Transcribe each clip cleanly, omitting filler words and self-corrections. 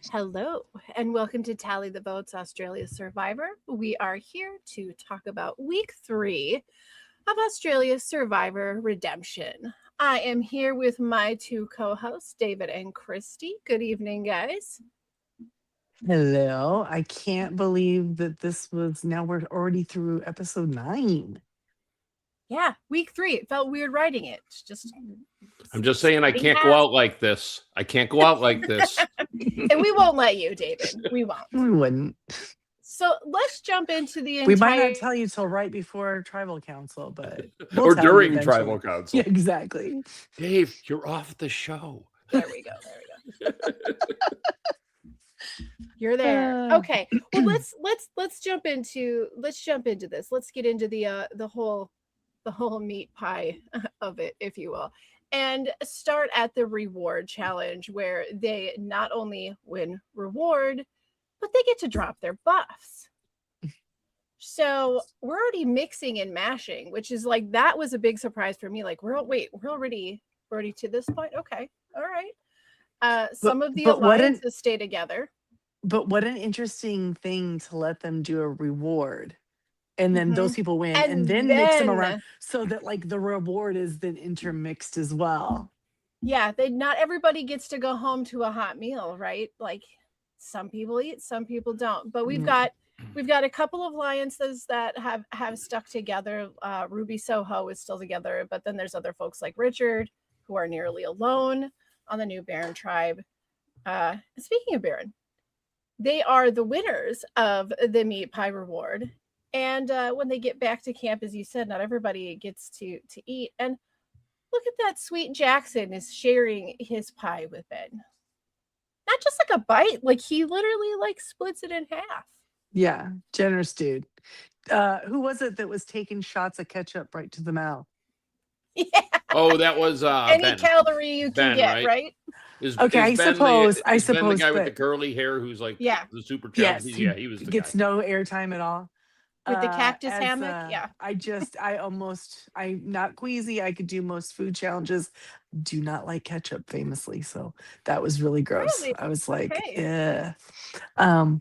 Hello, and welcome to Tally the Votes Australia Survivor. We are here to talk about week 3 of Australia Survivor Redemption. I am here with my two co hosts, David and Christy. Good evening, guys. Hello. I can't believe that now we're already through episode 9. Yeah, week 3. It felt weird writing it. I'm just saying I can't go out like this. I can't go out like this. And we won't let you, David. We won't. We wouldn't. So let's jump into the entire... We might not tell you till right before tribal council, but or during tribal council. Yeah, exactly. Dave, you're off the show. There we go. You're there. Okay. Well, let's jump into this. Let's get into the whole meat pie of it, if you will, and start at the reward challenge, where they not only win reward, but they get to drop their buffs. So we're already mixing and mashing, which is like, that was a big surprise for me. Like, we're already to this point. Okay. All right. Some of the alliances stay together. But what an interesting thing to let them do a reward. And then those people win and then mix them around so that like the reward is then intermixed as well. Yeah, not everybody gets to go home to a hot meal, right? Like, some people eat, some people don't. But we've got a couple of alliances that have stuck together. Ruby Soho is still together, but then there's other folks like Richard who are nearly alone on the new Baron tribe. Speaking of Baron, they are the winners of the meat pie reward. And when they get back to camp, as you said, not everybody gets to eat. And look at that, sweet Jackson is sharing his pie with Ben. Not just like a bite, like he literally like splits it in half. Yeah, generous dude. Who was it that was taking shots of ketchup right to the mouth? Yeah. Oh, that was any Ben. Calorie you can get, right? I suppose. Ben the guy with the curly hair who's like the super chubby? Yes, he was the gets guy. no airtime at all. With the cactus hammock, I'm not queasy. I could do most food challenges. Do not like ketchup, famously. So that was really gross. Really? I was like, Okay. yeah.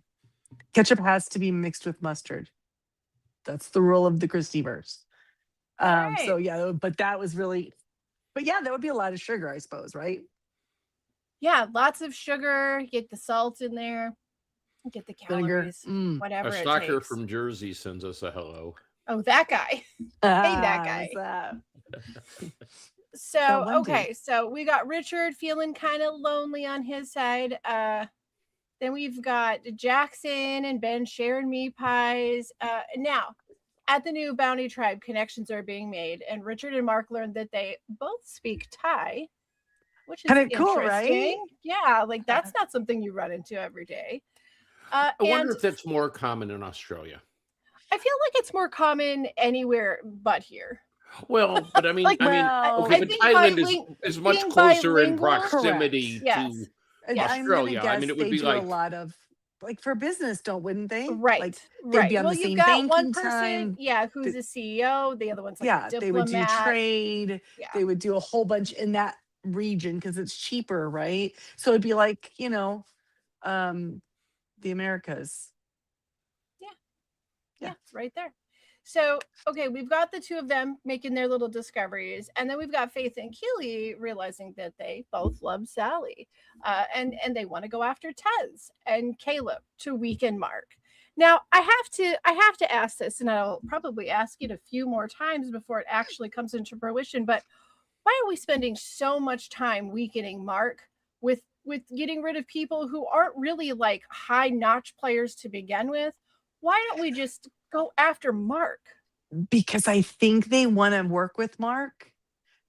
Ketchup has to be mixed with mustard. That's the rule of the Christyverse. Right. So yeah, but that was really, that would be a lot of sugar, I suppose, right? Yeah, lots of sugar. Get the salt in there. Get the calories, whatever. A stalker from Jersey sends us a hello. Oh, that guy. Hey, that guy. So, okay. So we got Richard feeling kind of lonely on his side. Then we've got Jackson and Ben sharing meat pies. Now, at the new Bounty Tribe, connections are being made. And Richard and Mark learned that they both speak Thai, which is interesting. Cool, right? Yeah, like that's not something you run into every day. I wonder if that's more common in Australia. I feel like it's more common anywhere but here. Well, but I mean, but Thailand is much closer in proximity to Australia. I mean, it would be like a lot of for business, wouldn't they? Right, like they'd be on the same banking one person, time. who's a CEO. The other one's like a diplomat. They would do trade. Yeah. They would do a whole bunch in that region because it's cheaper, right? So it'd be like the Americas. Yeah, right there. So, okay, we've got the two of them making their little discoveries, and then we've got Faith and Keely realizing that they both love Sally, and they want to go after Tez and Caleb to weaken Mark. Now, I have to ask this, and I'll probably ask it a few more times before it actually comes into fruition. But why are we spending so much time weakening Mark with getting rid of people who aren't really like high-notch players to begin with? Why don't we just go after Mark? Because I think they want to work with Mark.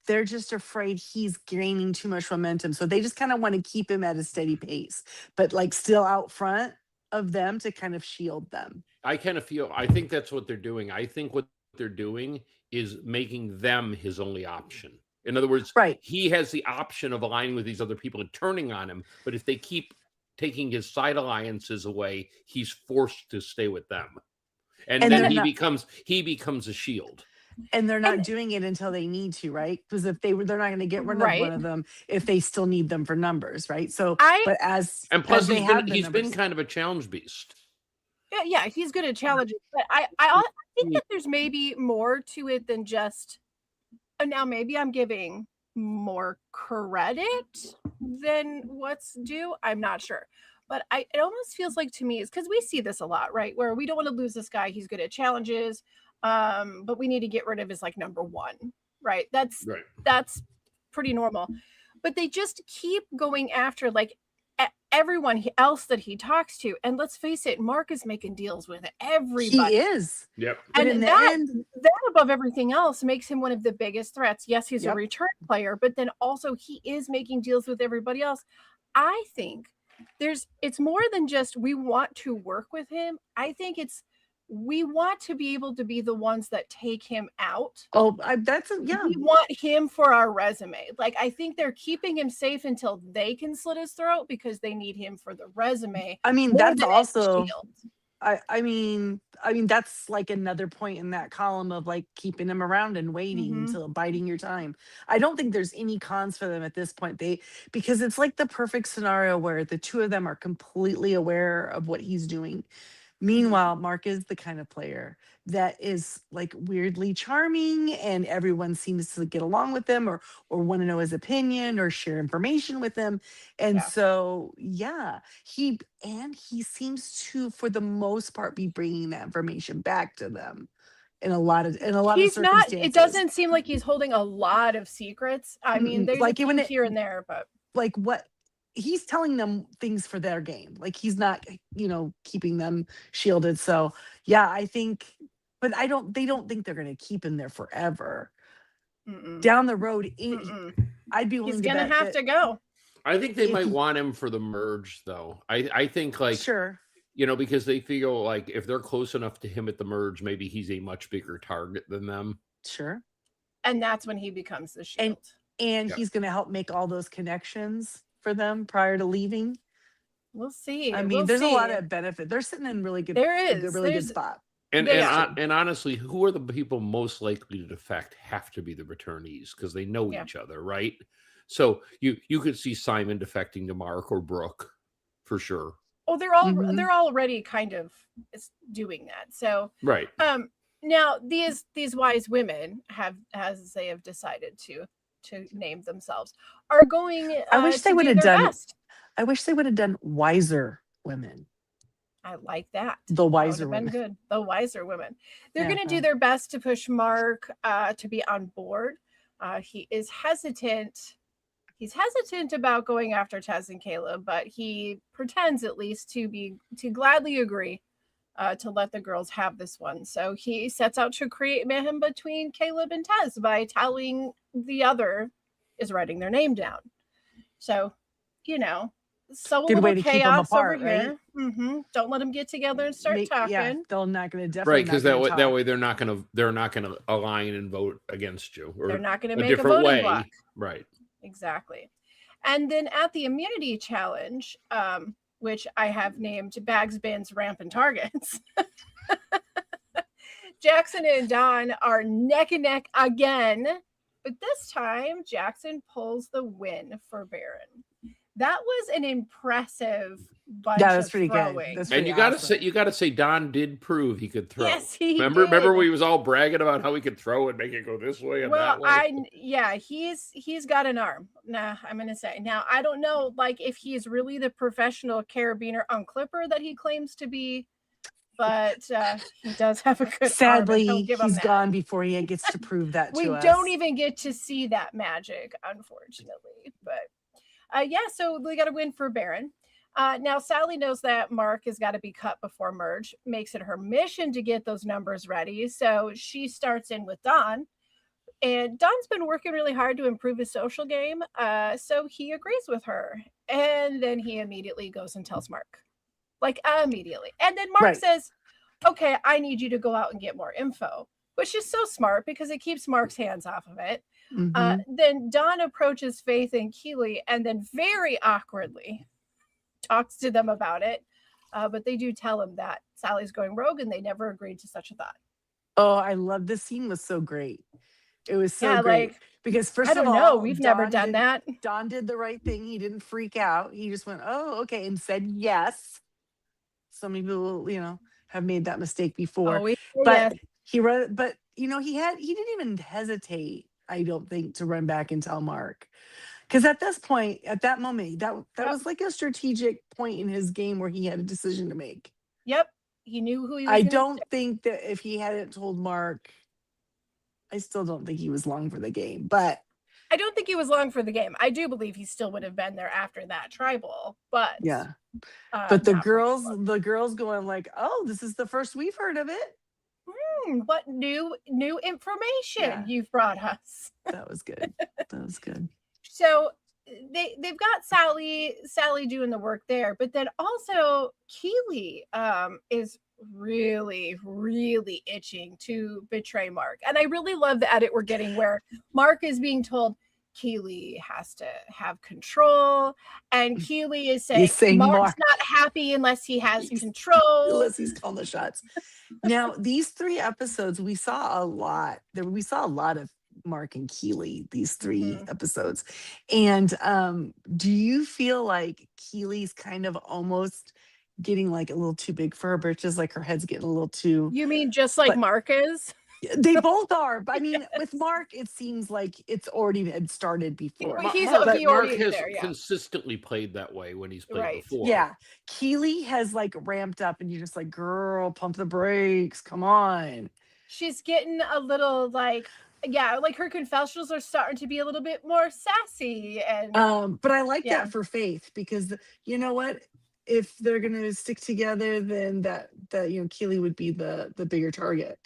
They're just afraid he's gaining too much momentum. So they just kind of want to keep him at a steady pace, but like still out front of them to kind of shield them. I think that's what they're doing. I think what they're doing is making them his only option. In other words, he has the option of aligning with these other people and turning on him. But if they keep taking his side alliances away, he's forced to stay with them. And then he becomes a shield. And they're not And doing it until they need to, right? Because if they're not going to get rid of one right. of them if they still need them for numbers, right? So, I but as And plus, they have the he's been numbers, kind of a challenge beast. yeah, he's good at challenges, but I think that there's maybe more to it than just. And now maybe I'm giving more credit than what's due. I'm not sure. But it almost feels like to me is because we see this a lot, right? Where we don't want to lose this guy. He's good at challenges. But we need to get rid of his like number one, right? That's pretty normal. But they just keep going after like everyone else that he talks to. And let's face it, Mark is making deals with everybody. he is. Yep. But And in the that end, above everything else makes him one of the biggest threats. Yes, he's a Yep. return player, but then also he is making deals with everybody else. I think it's more than just we want to work with him. I think it's we want to be able to be the ones that take him out. yeah. We want him for our resume. Like I think they're keeping him safe until they can slit his throat because they need him for the resume. I mean, more that's than also Shield. I mean that's like another point in that column of like keeping him around and waiting until biding your time. I don't think there's any cons for them at this point. Because it's like the perfect scenario where the two of them are completely aware of what he's doing. Meanwhile, Mark is the kind of player that is like weirdly charming and everyone seems to get along with him or want to know his opinion or share information with him. And so, he seems to, for the most part, be bringing that information back to them in a lot of circumstances. It doesn't seem like he's holding a lot of secrets. I mean, there's like here and there, but like what he's telling them things for their game. Like he's not, keeping them shielded. So I think, but they don't think they're going to keep him there forever. Down the road, I'd be willing he's to going to have to go. I think they might want him for the merge though. I think like, sure. Because they feel like if they're close enough to him at the merge, maybe he's a much bigger target than them. Sure. And that's when he becomes the shield. And he's going to help make all those connections for them prior to leaving. We'll see. I mean, there's a lot of benefit. They're sitting in really good. Good spot. And honestly, who are the people most likely to defect have to be the returnees because they know each other, right? So you could see Simon defecting to Mark or Brooke for sure. Oh, they're already kind of doing that. So right. Now these wise women as they have decided to name themselves are going. I wish they would have done. Best. I wish they would have done wiser women. I like that. The wiser women. Been good. The wiser women. They're going to do their best to push Mark to be on board. He is hesitant. He's hesitant about going after Tez and Caleb, but he pretends at least to gladly agree to let the girls have this one. So he sets out to create mayhem between Caleb and Tez by telling the other is writing their name down. So, so good way to chaos keep them apart, over here. Right? Don't let them get together and start talking. Yeah, they're not going to definitely right because that way they're not going to align and vote against you. Or they're not going to make a voting way. block. Right. Exactly. And then at the immunity challenge, which I have named Bags, Bins, Rampant Targets, Jackson and Don are neck and neck again. But this time, Jackson pulls the win for Baron. That was an impressive bunch that's of pretty throwing. good. That's and pretty you got to say Don did prove he could throw. Yes, he remember did. when he was all bragging about how he could throw and make it go this way and that way? He's got an arm. I'm gonna say now. I don't know, like if he's really the professional carabiner on Clipper that he claims to be, but he does have a good. Sadly, arm, he's gone before he gets to prove that. We don't even get to see that magic, unfortunately. But so we got a win for Baron. Now, Sally knows that Mark has got to be cut before merge, makes it her mission to get those numbers ready. So she starts in with Don. And Don's been working really hard to improve his social game. So he agrees with her. And then he immediately goes and tells Mark. Like, immediately. And then Mark says, okay, I need you to go out and get more info. Which is so smart because it keeps Mark's hands off of it. Then Don approaches Faith and Keeley and then very awkwardly talks to them about it. But they do tell him that Sally's going rogue and they never agreed to such a thought. Oh, I love this scene was so great. It was so Yeah, great like, because I first of don't know. all, We've never done that. Don did the right thing. He didn't freak out. He just went, "Oh, okay," and said yes. So many people, have made that mistake before. Always say But yes. he didn't even hesitate, I don't think, to run back and tell Mark. Because at this point, at that moment, that Yep. was like a strategic point in his game where he had a decision to make. Yep. He knew who he was I gonna don't think that if he hadn't told Mark, I still don't think he was long for the game. But I don't think he was long for the game. I do believe he still would have been there after that tribal, but yeah. But the not for girls, much the girls going like, "Oh, this is the first we've heard of it." longer. What new information Yeah. you've brought us? That was good. That was good. So they've got Sally doing the work there, but then also Keeley is really itching to betray Mark. And I really love the edit we're getting where Mark is being told Keeley has to have control, and Keeley is saying Mark's Mark. not happy unless he has control. Unless he's calling the shots. Now, these 3 episodes, we saw a lot. We saw a lot of Mark and Keeley, these 3 episodes. And do you feel like Keeley's kind of almost getting like a little too big for her britches? Like her head's getting a little too. You mean just like Mark is? They both are. But I mean, with Mark, it seems like it's already had started before. Mark has consistently played that way when he's played before. Yeah. Keeley has like ramped up and you're just like, girl, pump the brakes. Come on. She's getting a little like, like her confessionals are starting to be a little bit more sassy. And but I like that for Faith because you know what? If they're gonna stick together, then that Keeley would be the bigger target.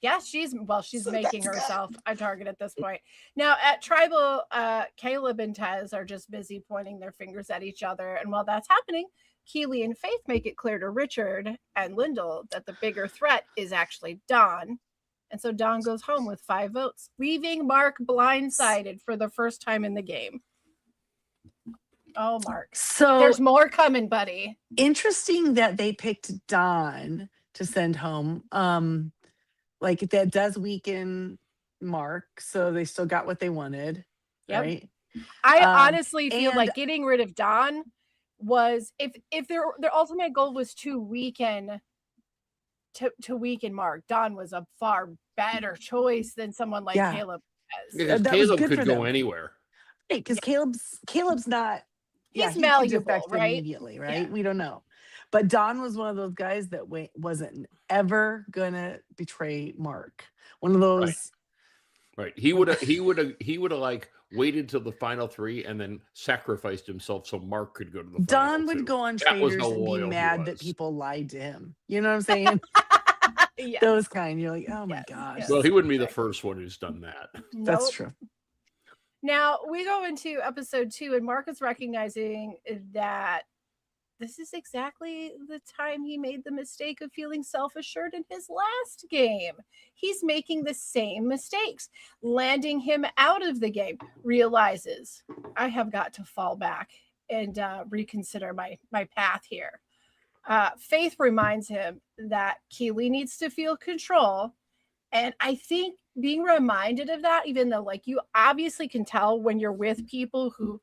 Yeah, she's making herself a target at this point. Now at Tribal, Caleb and Tez are just busy pointing their fingers at each other. And while that's happening, Keeley and Faith make it clear to Richard and Lyndall that the bigger threat is actually Don. And so Don goes home with 5 votes, leaving Mark blindsided for the first time in the game. Oh, Mark. So there's more coming, buddy. Interesting that they picked Don to send home. Like that does weaken Mark, so they still got what they wanted. Yep. Right. I honestly feel like getting rid of Don was if their ultimate goal was to weaken Mark, Don was a far better choice than someone like Caleb. Because Caleb could go anywhere. Right, because Caleb's not. He's malleable, right? Immediately, right? Yeah. We don't know. But Don was one of those guys that wasn't ever gonna betray Mark. One of those. Right. He would have like waited till the final 3 and then sacrificed himself so Mark could go to the final Don 2. would go on Traitors and be mad that people lied to him. You know what I'm saying? Yes. Those kind. You're like, oh my gosh. Yes. Well, he wouldn't be the first one who's done that. Nope. That's true. Now we go into episode 2, and Mark is recognizing that this is exactly the time he made the mistake of feeling self-assured in his last game. He's making the same mistakes, landing him out of the game. Realizes, I have got to fall back and reconsider my path here. Faith reminds him that Keeley needs to feel control. And I think being reminded of that, even though like you obviously can tell when you're with people who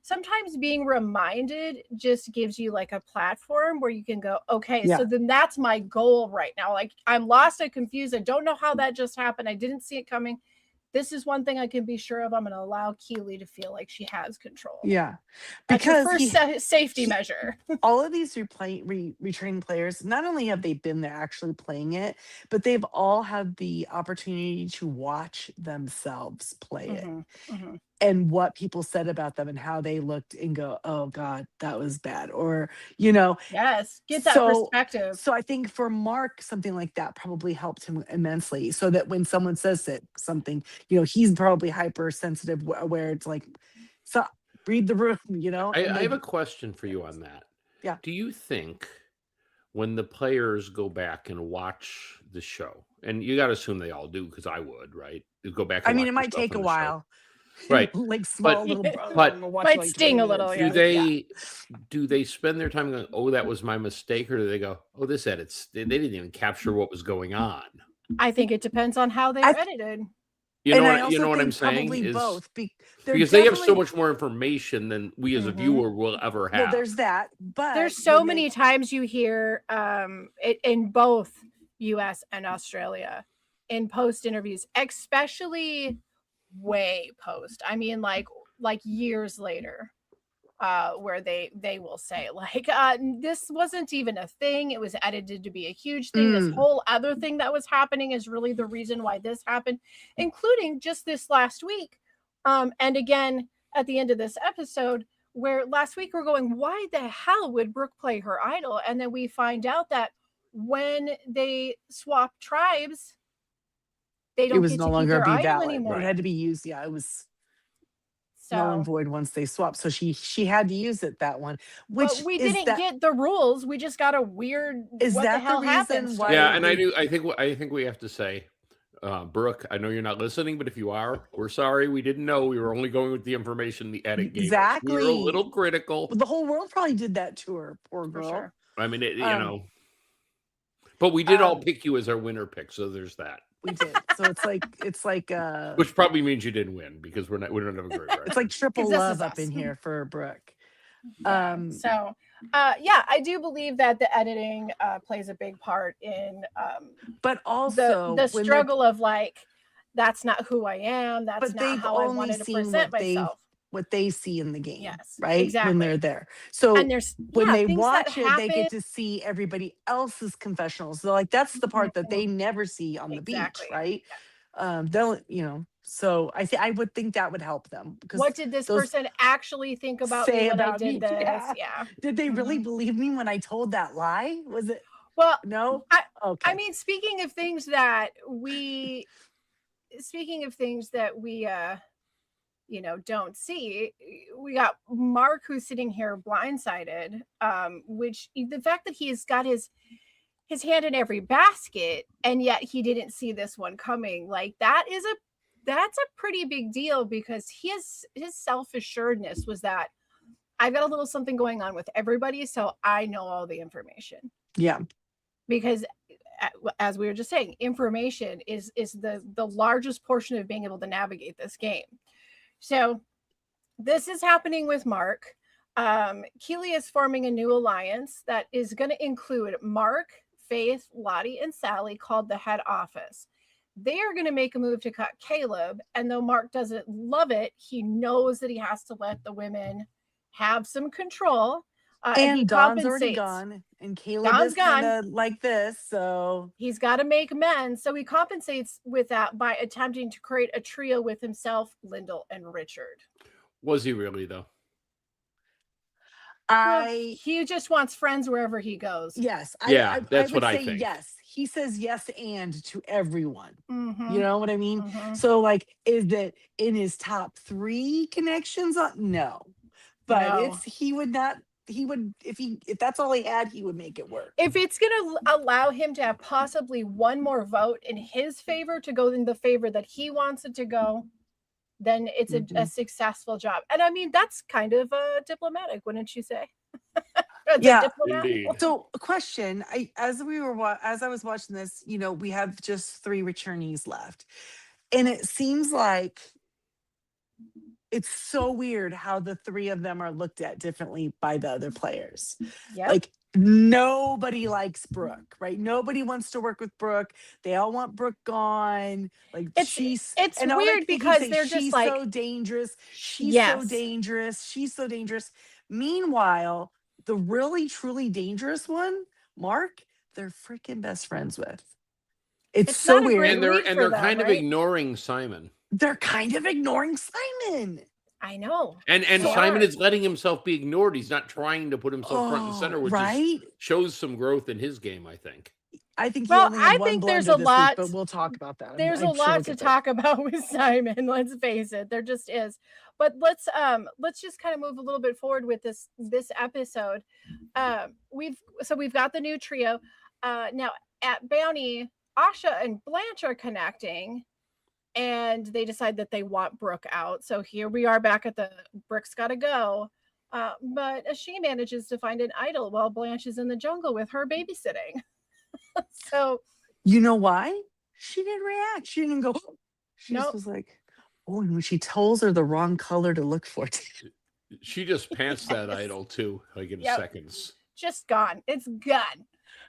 sometimes being reminded just gives you like a platform where you can go, okay, so then that's my goal right now. Like I'm lost and confused. I don't know how that just happened. I didn't see it coming. This is one thing I can be sure of. I'm going to allow Keeley to feel like she has control. Yeah. Because first safety measure. All of these returning players, not only have they been there actually playing it, but they've all had the opportunity to watch themselves play it. Mm-hmm. And what people said about them and how they looked and go, oh God, that was bad. Or, Yes, get that perspective. So I think for Mark, something like that probably helped him immensely. So that when someone says something, he's probably hypersensitive where it's like, so read the room, I have a question for you on that. Yeah. Do you think when the players go back and watch the show, and you got to assume they all do, because I would, right? Go back. I mean, it might take a while. Right. Like small but might sting a little. Do they spend their time going, oh, that was my mistake? Or do they go, oh, this edits, they didn't even capture what was going on? I think it depends on how they're edited. You know, and I what, you also know what I'm think saying probably is both because they have so much more information than we as a Mhm. viewer will ever have. Well, there's that, but There's so when many times you hear in both US and Australia in post interviews, especially way post. I mean like years later. Where they will say like this wasn't even a thing, it was edited to be a huge thing, this whole other thing that was happening is really the reason why this happened, including just this last week, and again at the end of this episode, where last week we're going, why the hell would Brooke play her idol, and then we find out that when they swap tribes, they it don't was get no to keep longer their be idol valid. anymore. It had to be used. Yeah, it was So null and void once they swapped. So she had to use it that one. Which but we is didn't that get the rules. We just got a weird is what that the the hell reason happens. why Yeah, and they- I think we have to say, Brooke, I know you're not listening, but if you are, we're sorry. We didn't know. We were only going with the information the edit gave us. We Exactly. were a little critical. the whole world probably did that to her, poor For girl. sure. I mean, you know, but we did all Um, pick you as our winner pick, so there's that. We did. So it's like Which probably means you didn't win because we don't have a great record. it's like triple 'Cause this love is up in us. here for Brooke. Yeah. So yeah, I do believe that the editing plays a big part in but also the when they're- struggle of like, that's not who I am, that's But not they've how I only wanted to seen present what they myself. what they see in the game. Yes, Right. When exactly. they're there. So And there's when they things that watch it, they happen. get to see everybody else's confessionals. So like that's the part that they never see on the Exactly. beach, right? They'll, so I would think that would help them because What did this those person actually think about me say when I about me, did this? yeah. Yeah. Did they really Mhm. believe me when I told that lie? Was it Well, no? Okay. I mean, speaking of things that we don't see, we got Mark who's sitting here blindsided, which the fact that he's got his hand in every basket and yet he didn't see this one coming, like that's a pretty big deal, because his self-assuredness was that I've got a little something going on with everybody, so I know all the information. Yeah. Because as we were just saying, information is the largest portion of being able to navigate this game. So this is happening with Mark. Keeley is forming a new alliance that is going to include Mark, Faith, Lottie, and Sally, called the Head Office. They are going to make a move to cut Caleb, and though Mark doesn't love it, he knows that he has to let the women have some control. And he Dawn's already compensates. gone, and Caleb Dawn's is kind of like this, so He's got to make amends. So he compensates with that by attempting to create a trio with himself, Lyndall, and Richard. Was he really though? He just wants friends wherever he goes. Yes. That's would what I say think. yes. He says yes and to everyone. Mhm. You know what I mean? Mhm. So like, is it in his top 3 connections? No. But No. he would if that's all he had, he would make it work. If it's going to allow him to have possibly one more vote in his favor to go in the favor that he wants it to go, then it's a successful job. And I mean, that's kind of diplomatic, wouldn't you say? Yeah, indeed. So a question, as I was watching this, we have just 3 returnees left. And it seems like it's so weird how the 3 of them are looked at differently by the other players. Yep. Like nobody likes Brooke, right? Nobody wants to work with Brooke. They all want Brooke gone. Like it's weird because they're just like, so dangerous. She's Yes. so dangerous. She's so dangerous. Meanwhile, the really truly dangerous one, Mark, they're freaking best friends with. It's so not a weird. great And they're read for them, kind of right? ignoring Simon. They're kind of ignoring Simon. I know. And So Simon are. is letting himself be ignored. He's not trying to put himself front and center, which right? shows some growth in his game, I think. I think he Well, only had I one think there's blunder a this lot. week, but we'll talk about that. There's I'm a sure we'll lot to get there. talk about with Simon. Let's face it, there just is. But let's just kind of move a little bit forward with this episode. We've got the new trio. Now at Bounty, Asha and Blanche are connecting, and they decide that they want Brooke out. So here we are back at the Brooke's gotta go. But she manages to find an idol while Blanche is in the jungle with her babysitting. So You know why? She didn't react. She didn't go. She just Nope. was like, oh, and when she tells her the wrong color to look for, She just pants that Yes. idol too, like in Yep. seconds. Just gone. It's gone.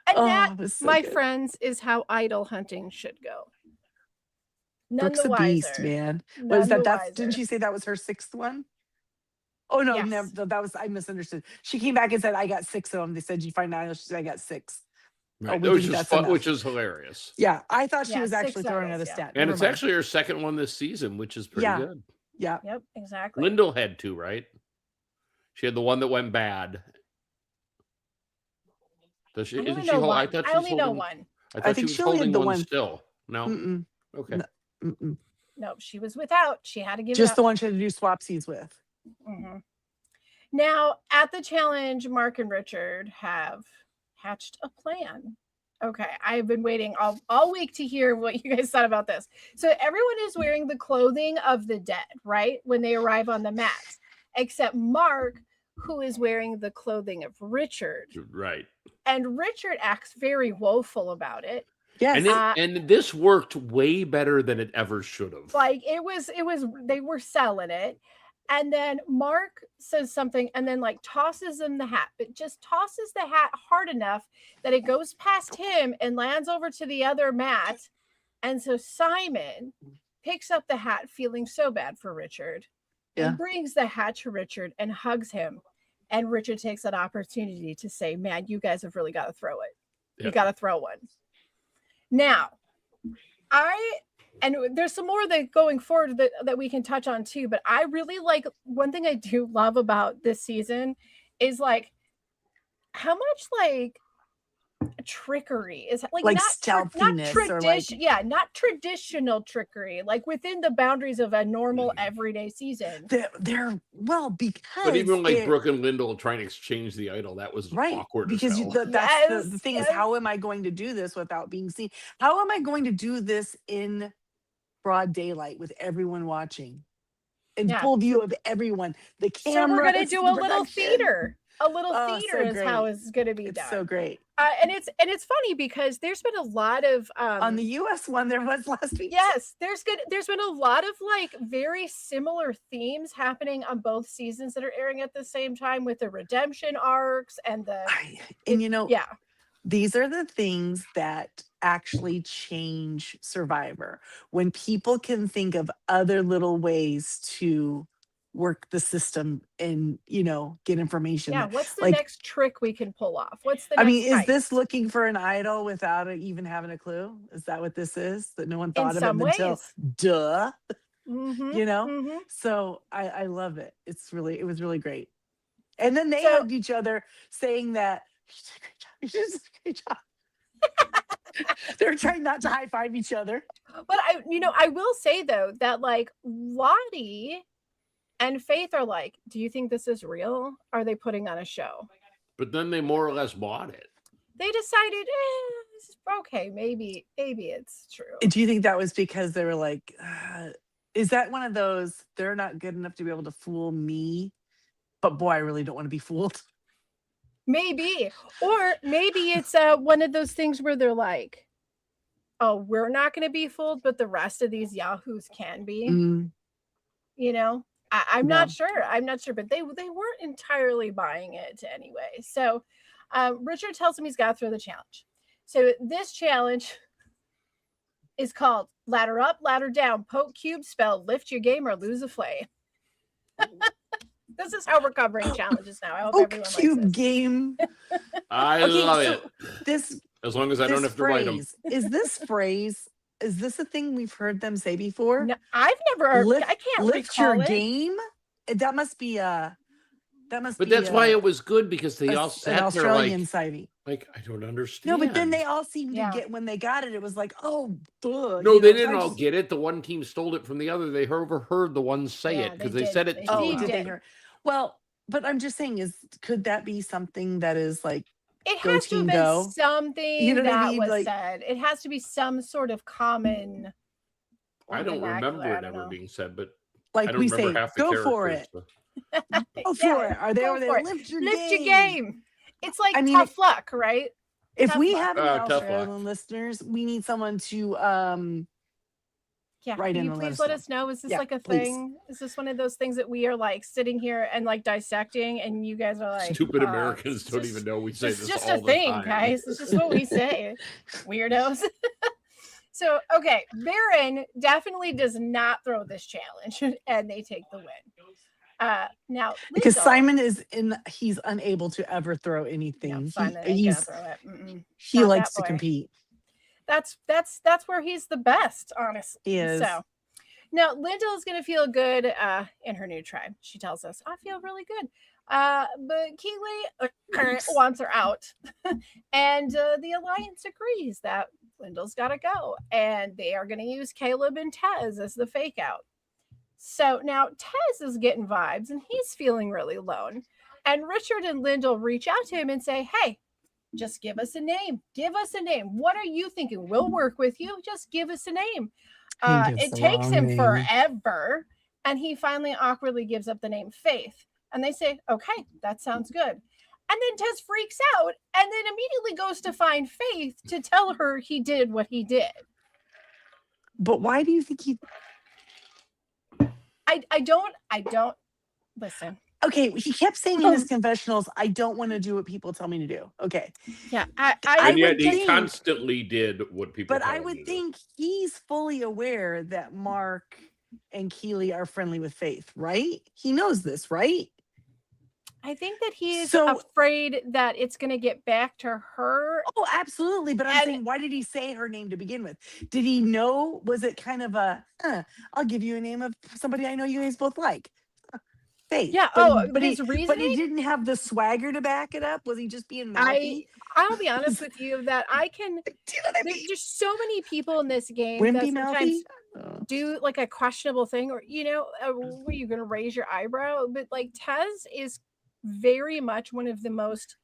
And that, it was so my good. friends, is how idol hunting should go. None Brooke's the a wiser. beast, man. None Was that the that's didn't wiser. she say that was her 6th one? Oh no, Yes. never. That was I misunderstood. She came back and said I got 6 of them. They said you find 9. She said I got 6. Right. we Which think is that's fun, enough. which is hilarious. Yeah, I thought she Yeah, was 6 actually throwing idols, another yeah. stat. And Never it's mind. actually her 2nd one this season, which is pretty Yeah. good. Yeah. Yep, exactly. Lyndall had 2, right? She had the one that went bad. Does she? I only Isn't she know hold, one. I thought I she was only know holding. one. I thought she think was she only had holding the one one. still. No. Mm-mm. Okay. No. Mm-mm. No, she was without. She had to give it Just up. the one she had to do swapsies with. Mhm. Now, at the challenge, Mark and Richard have hatched a plan. Okay, I've been waiting all week to hear what you guys thought about this. So everyone is wearing the clothing of the dead, right? When they arrive on the mats, except Mark, who is wearing the clothing of Richard. Right. And Richard acts very woeful about it. Yes. And this worked way better than it ever should have. Like it was they were selling it. And then Mark says something and then like tosses him the hat, but just tosses the hat hard enough that it goes past him and lands over to the other mat. And so Simon picks up the hat, feeling so bad for Richard, and brings the hat to Richard and hugs him. And Richard takes that opportunity to say, man, you guys have really got to throw it. You got to throw one. Now, and there's some more that going forward that we can touch on too, but I really like, one thing I do love about this season is like how much like trickery is like not stealthiness or like not traditional trickery, like within the boundaries of a normal everyday season. They're well, because but even like Brooke and Lyndall trying to exchange the idol, that was awkward because as hell. That's the thing is, how am I going to do this without being seen? How am I going to do this in broad daylight with everyone watching in full view of everyone? The camera. So we're gonna do a little theater. A little theater is great. how it's going to be done. So great. And it's funny because there's been a lot of on the US one there was last week. Yes, there's been a lot of like very similar themes happening on both seasons that are airing at the same time, with the redemption arcs and these are the things that actually change Survivor, when people can think of other little ways to work the system and get information. Yeah, what's the next trick we can pull off? What's the next is this looking for an idol without even having a clue? Is that what this is, that no one thought of it until duh? So I love it. It was really great. And then they hugged each other saying that you did a great job. They're trying not to high five each other. But I will say though that like Lottie and Faith are like, do you think this is real? Are they putting on a show? But then they more or less bought it. They decided, okay, maybe it's true. Do you think that was because they were like, is that one of those, they're not good enough to be able to fool me, but boy, I really don't want to be fooled? Maybe. Or maybe it's one of those things where they're like, oh, we're not going to be fooled, but the rest of these yahoos can be. I'm not sure. But they weren't entirely buying it anyway. So Richard tells him he's got to throw the challenge. So this challenge is called Ladder Up, Ladder Down, Poke Cube, Spell, Lift Your Game or Lose a Flay. This is how we're covering challenges now. I hope everyone likes Cube this. Game. I love it. This, as long as I don't have to write them. Is this phrase? Is this a thing we've heard them say before? No, I've never. I can't lift recall your it. game. That must be a. But that's why it was good, because they all sat an there Australian sighting. Like, I don't understand. No, but then they all seemed to get, when they got it, it was like, oh, duh. No, they didn't all get it. The one team stole it from the other. They overheard the ones say it because they said it. Did they hear? Well, but I'm just saying, could that be something that is like, it has to have been something that was said. It has to be some sort of common. I don't remember it ever being said, but like I don't we remember say, half the go for it. So. Go for it. Are they over there? Lift your game. It's like tough luck, right? If Tough we luck. have any Tough luck. Australian listeners, we need someone to Yeah, write can in you and please let let us us know? Is this Yeah, like a please. thing? Is this one of those things that we are like sitting here and like dissecting, and you guys are like, Stupid Americans it's don't just- even know we say It's this just all a the thing, time. guys. It's just what we say, weirdos. So, okay, Baron definitely does not throw this challenge, and they take the win. Now, Because Lindell- Simon he's unable to ever throw anything. no, He- Simon ain't gonna he's throw it. Mm-mm. he Not likes that to boy. compete. That's where he's the best, honestly. He is. So now Lindell is going to feel good in her new tribe. She tells us, "I feel really good," but Keeley wants her out, and the alliance agrees that Lindell's got to go, and they are going to use Caleb and Tez as the fake out. So now Tez is getting vibes, and he's feeling really alone. And Richard and Lindell reach out to him and say, "Hey, just give us a name. Give us a name. What are you thinking? We'll work with you. Just give us a name." He It gives the takes wrong him name. forever, and he finally awkwardly gives up the name Faith. And they say, "Okay, that sounds good." And then Tez freaks out and then immediately goes to find Faith to tell her he did what he did. But why do you think he? I don't listen. Okay, he kept saying in his confessionals, "I don't want to do what people tell me to do." Okay, Yeah, And yet would he think- constantly did what people but tell I him would to do. think he's fully aware that Mark and Keeley are friendly with Faith, right? He knows this, right? I think that he is So- afraid that it's going to get back to her. Oh, absolutely. But I'm And- saying, why did he say her name to begin with? Did he know? Was it kind of a, I'll give you a name of somebody I know you guys both like? Faith. Yeah. But His he reasoning. didn't have the swagger to back it up. Was he just being mouthy? I'll be honest with you that I can. Do you know what I There's mean? just so many people in this game that Wimpy sometimes mouthy? Oh. do like a questionable thing, or were you going to raise your eyebrow? But like Tez is very much one of the most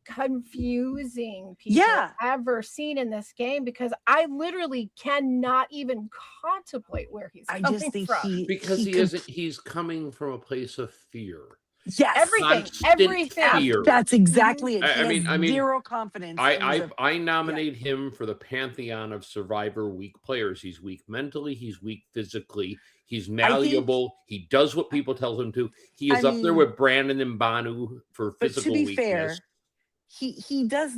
confusing people Yeah. ever seen in this game, because I literally cannot even contemplate where he's I coming just think from. Because he he's coming from a place of fear. Yes. Everything. Fear. That's exactly it. I He has mean, zero confidence. and he's I nominate him for the pantheon of Survivor weak players. He's weak mentally. He's weak physically. He's malleable. He does what people tell him to. He is up there mean, with Brandon and Banu for but physical to be weakness. fair, he does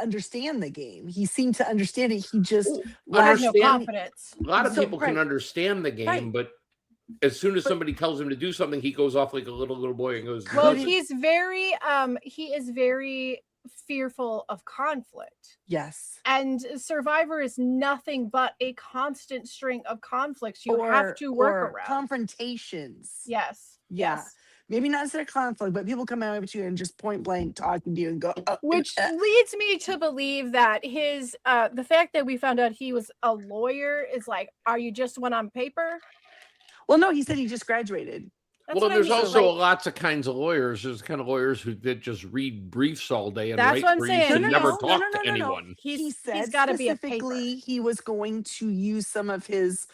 understand the game. He seemed to understand it. He just Oh, has no understand- confidence. A lot of So, people can right. understand the game, Right. but as soon as somebody tells him to do something, he goes off like a little boy and goes. Well, "Does it." he is very fearful of conflict. Yes. And Survivor is nothing but a constant string of conflicts you have to work or around. confrontations. Yes. Yeah. Yes. Maybe not necessarily conflict, but people come out to you and just point blank talking to you and go, Which leads me to believe that his the fact that we found out he was a lawyer is like, are you just one on paper? well, no, he said he just graduated. That's Well, what I there's mean, also like, lots of kinds of lawyers. There's kind of lawyers that just read briefs all day and That's write what I'm briefs saying. and No, never no, talk no, to anyone. He said he's got to be a paper. specifically he was going to use some of his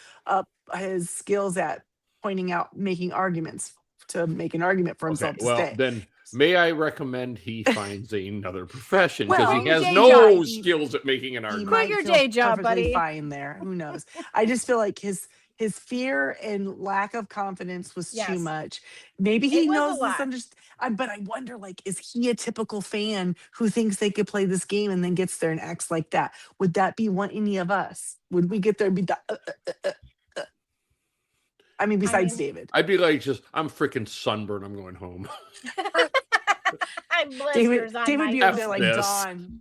skills at pointing out, making arguments to make an argument for himself to well, stay. then may I recommend he finds another profession, because Well, he has day no job. skills at making an He argument. Quit might your feel day job, perfectly buddy. fine there. Who knows? I just feel like his fear and lack of confidence was Yes. too much. Maybe he It was a knows lot. this. But I wonder, like, is he a typical fan who thinks they could play this game and then gets there and acts like that? Would that be any of us? Would we get there and be I mean, besides David. I'd be like, I'm freaking sunburned. I'm going home. I'm blisters on David my be up F there like this. Dawn,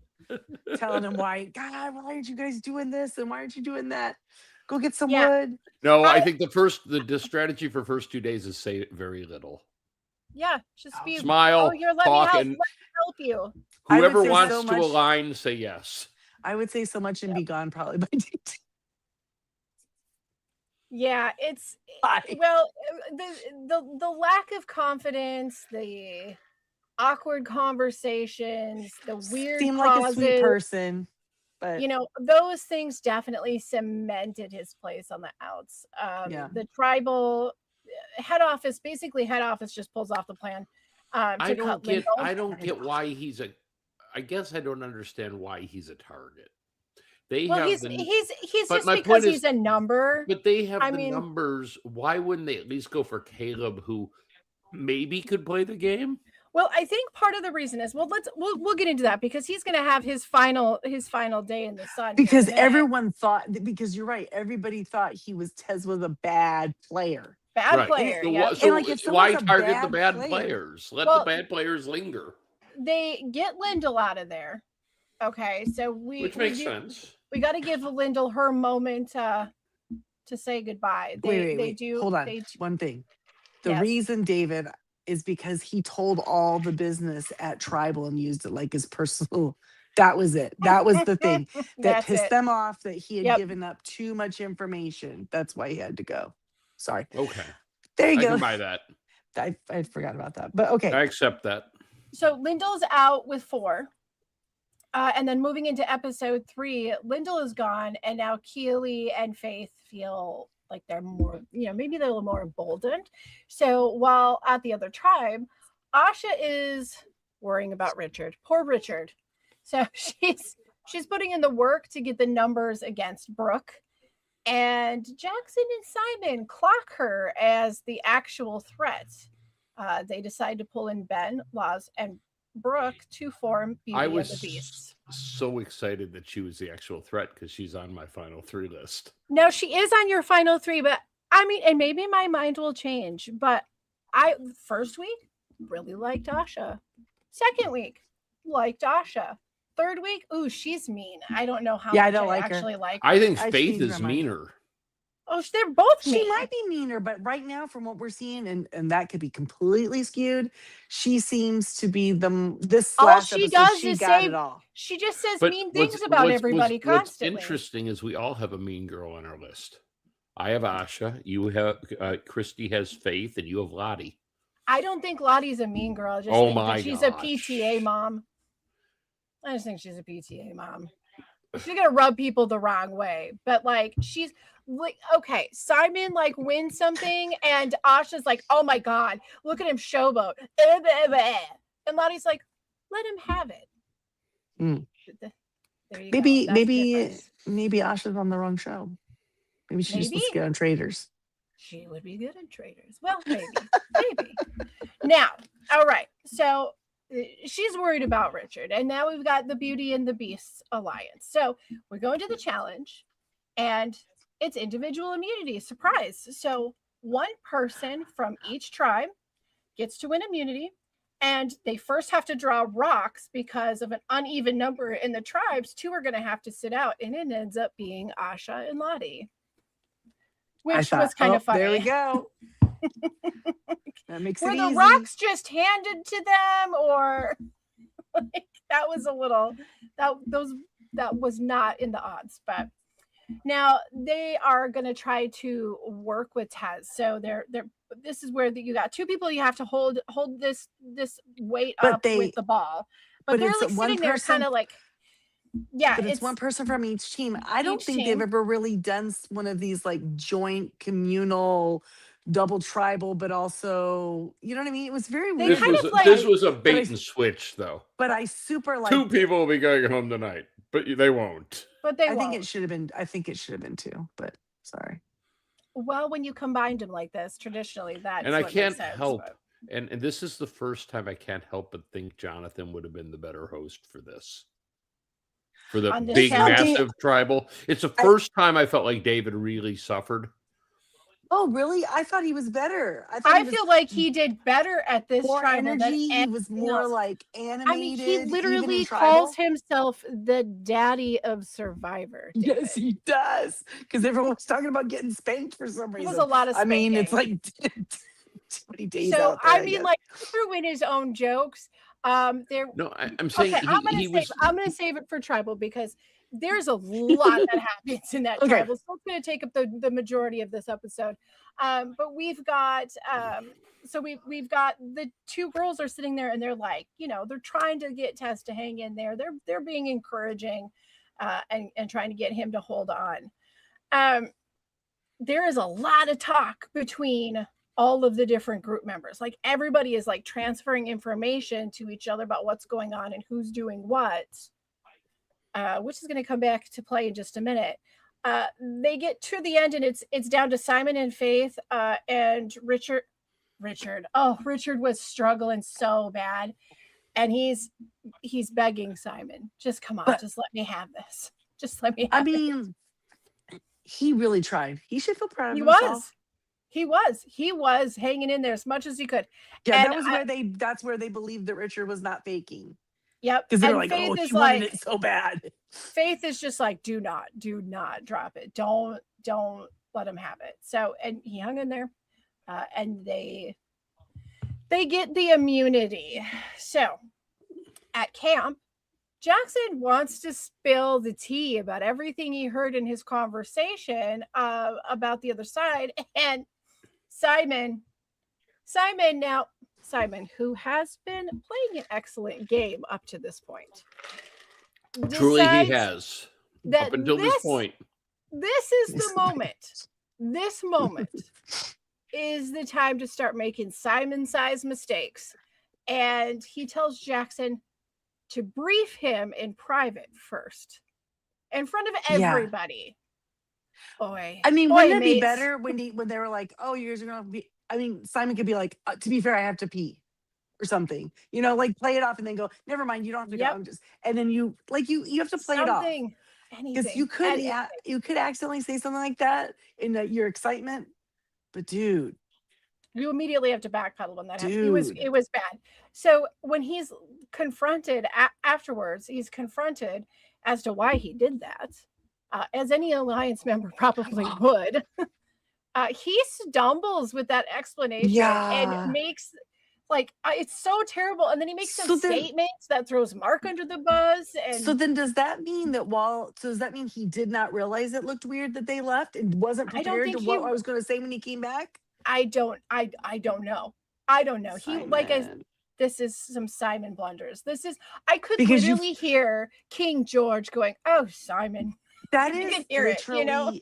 telling him why aren't you guys doing this and why aren't you doing that? Go get some Yeah. wood. No, I think the strategy for first 2 days is say very little. Yeah, just be Smile, oh, here, let talk, me and help you. I would whoever say wants so to much- align, say yes. I would say so much and be gone probably by day two. Yeah, it's Bye. well, the lack of confidence, the awkward conversations, the weird Seemed like a sweet pauses, person, but those things definitely cemented his place on the outs. Yeah. The tribal head office just pulls off the plan. I to don't cut get Lindell. I don't get why he's I guess I don't understand why he's a target. They Well, have he's the he's but just my because point is he's a number. but they have I the mean, numbers. Why wouldn't they at least go for Caleb, who maybe could play the game? well, I think part of the reason is we'll get into that because he's going to have his final day in the sun here in a Because minute. everyone thought, because you're right, everybody thought Tez was a bad player. Bad Right. player. So, Yeah. so like, if why someone's a target the bad bad player- players? Let Well, the bad players linger. They get Lyndall out of there. Okay, so Which makes sense. We got to give Lyndall her moment to say goodbye. Wait. Do. Hold on. They, One thing. The Yes. reason, David, is because he told all the business at Tribal and used it like his personal. That was it. That was the thing that That's pissed it. them off, that he had Yep. given up too much information. That's why he had to go. Sorry. Okay. There you I go. can buy that. I forgot about that. But okay. I accept that. So Lyndall's out with 4. And then moving into episode 3, Lyndall is gone, and now Keely and Faith feel like they're more, maybe they're a little more emboldened. So while at the other tribe, Asha is worrying about Richard. Poor Richard. So she's putting in the work to get the numbers against Brooke. And Jackson and Simon clock her as the actual threat. They decide to pull in Ben, Laz, and Brooke to form Beauty and the Beast. So excited that she was the actual threat because she's on my final 3 list. No, she is on your final 3, but I mean, and maybe my mind will change, but first week really liked Asha. Second week liked Asha. Third week, ooh, she's mean. I don't know how Yeah, I much don't I like her. actually like her. I think I Faith changed is my mind. meaner. Oh, they're both mean. She might be meaner, but right now, from what we're seeing, and that could be completely skewed, she seems to be this All last she episode, does she is got say it all. she just says But mean things about everybody constantly. What's interesting is we all have a mean girl on our list. I have Asha. You have Christy has Faith, and you have Lottie. I don't think Lottie's a mean girl. I just Oh think my that she's gosh. a PTA mom. I just think she's a PTA mom. She's gonna rub people the wrong way, but like she's like, okay, Simon like wins something, and Asha's like, oh my god, look at him showboat, and Lottie's like, let him have it. Mm. There you Maybe go. That's the difference. maybe Asha's on the wrong show. Maybe she's just supposed to get on Traders. She would be good in Traders. Well, maybe. Now, all right. So she's worried about Richard. And now we've got the Beauty and the Beast alliance. So we're going to the challenge, and it's individual immunity. Surprise. So one person from each tribe gets to win immunity. And they first have to draw rocks because of an uneven number in the tribes. 2 are going to have to sit out. And it ends up being Asha and Lottie. Which was kind of funny. There we go. That makes it Were easy. the rocks just handed to them, or like, that was a little that was not in the odds. But now they are going to try to work with Tez. So this is where you got 2 people. You have to hold this weight But up with the ball, but they're it's like one sitting there, person- kind of like. Yeah, But it's one person from each team. I don't Each think team. they've ever really done one of these like joint communal double tribal, but also, you know what I mean? It was very They weird. kind of like- This was a I- bait and switch, though. But I super like 2 people will be going home tonight, but they won't. But they I think it won't. should have been 2, but sorry. Well, when you combined them like this, traditionally that's And I what makes can't sense, help. but- And this is the first time I can't help but think Jonathan would have been the better host for this. For the On this big, challenge? massive tribal. It's the first time I felt like David really suffered. Oh, really? I thought he was better. I thought I he was feel like he did better at this more tribal than energy. He was anything more else. like animated. I mean, he even literally in tribal. calls himself the daddy of Survivor. Yes, he does. Because everyone was talking about getting spanked for some It reason. was a lot of I mean, it's spanking. like too many days So out there. I mean, guess. like he threw in his own jokes. There. No, I'm saying Okay, I'm gonna save it for tribal because there's a lot that happens in that Okay. tribal. So it's gonna take up the majority of this episode. But we've got we've got the 2 girls are sitting there and they're like, they're trying to get Tess to hang in there. They're being encouraging and trying to get him to hold on. There is a lot of talk between all of the different group members. Like everybody is like transferring information to each other about what's going on and who's doing what, which is going to come back to play in just a minute. They get to the end and it's down to Simon and Faith and Richard. Oh, Richard was struggling so bad. And he's begging Simon, just come on, just let me have this. Just let me have it. He really tried. He should feel proud of himself. He was hanging in there as much as he could. Yeah, and that's where they believed that Richard was not faking. Yep. Because they're like, oh, he wanted it so bad. Faith is just like, do not drop it. Don't let him have it. So, and he hung in there, and they get the immunity. So at camp, Jackson wants to spill the tea about everything he heard in his conversation about the other side. And Simon, who has been playing an excellent game up to this point. Truly he has. Up until this point. This is the moment. This moment is the time to start making Simon-sized mistakes. And he tells Jackson to brief him in private first, in front of everybody. Yeah. Boy, I mean, wouldn't it be better when they were like, "Oh, you guys are gonna be"? I mean, Simon could be like, "To be fair, I have to pee," or something. You know, like play it off and then go, "Never mind, you don't have to go." I'm just, and then you have to play it off. Because you could accidentally say something like that in your excitement, but dude. You immediately have to backpedal when that happens. It was bad. So when he's confronted afterwards, he's confronted as to why he did that, as any Alliance member probably would. He stumbles with that explanation and makes it's so terrible. And then he makes some statements that throws Mark under the bus. And so then does that mean he did not realize it looked weird that they left and wasn't prepared to what I was going to say when he came back? I don't know. I don't know. Simon. This is some Simon blunders. I could literally hear King George going, "Oh, Simon." That is literally, you know?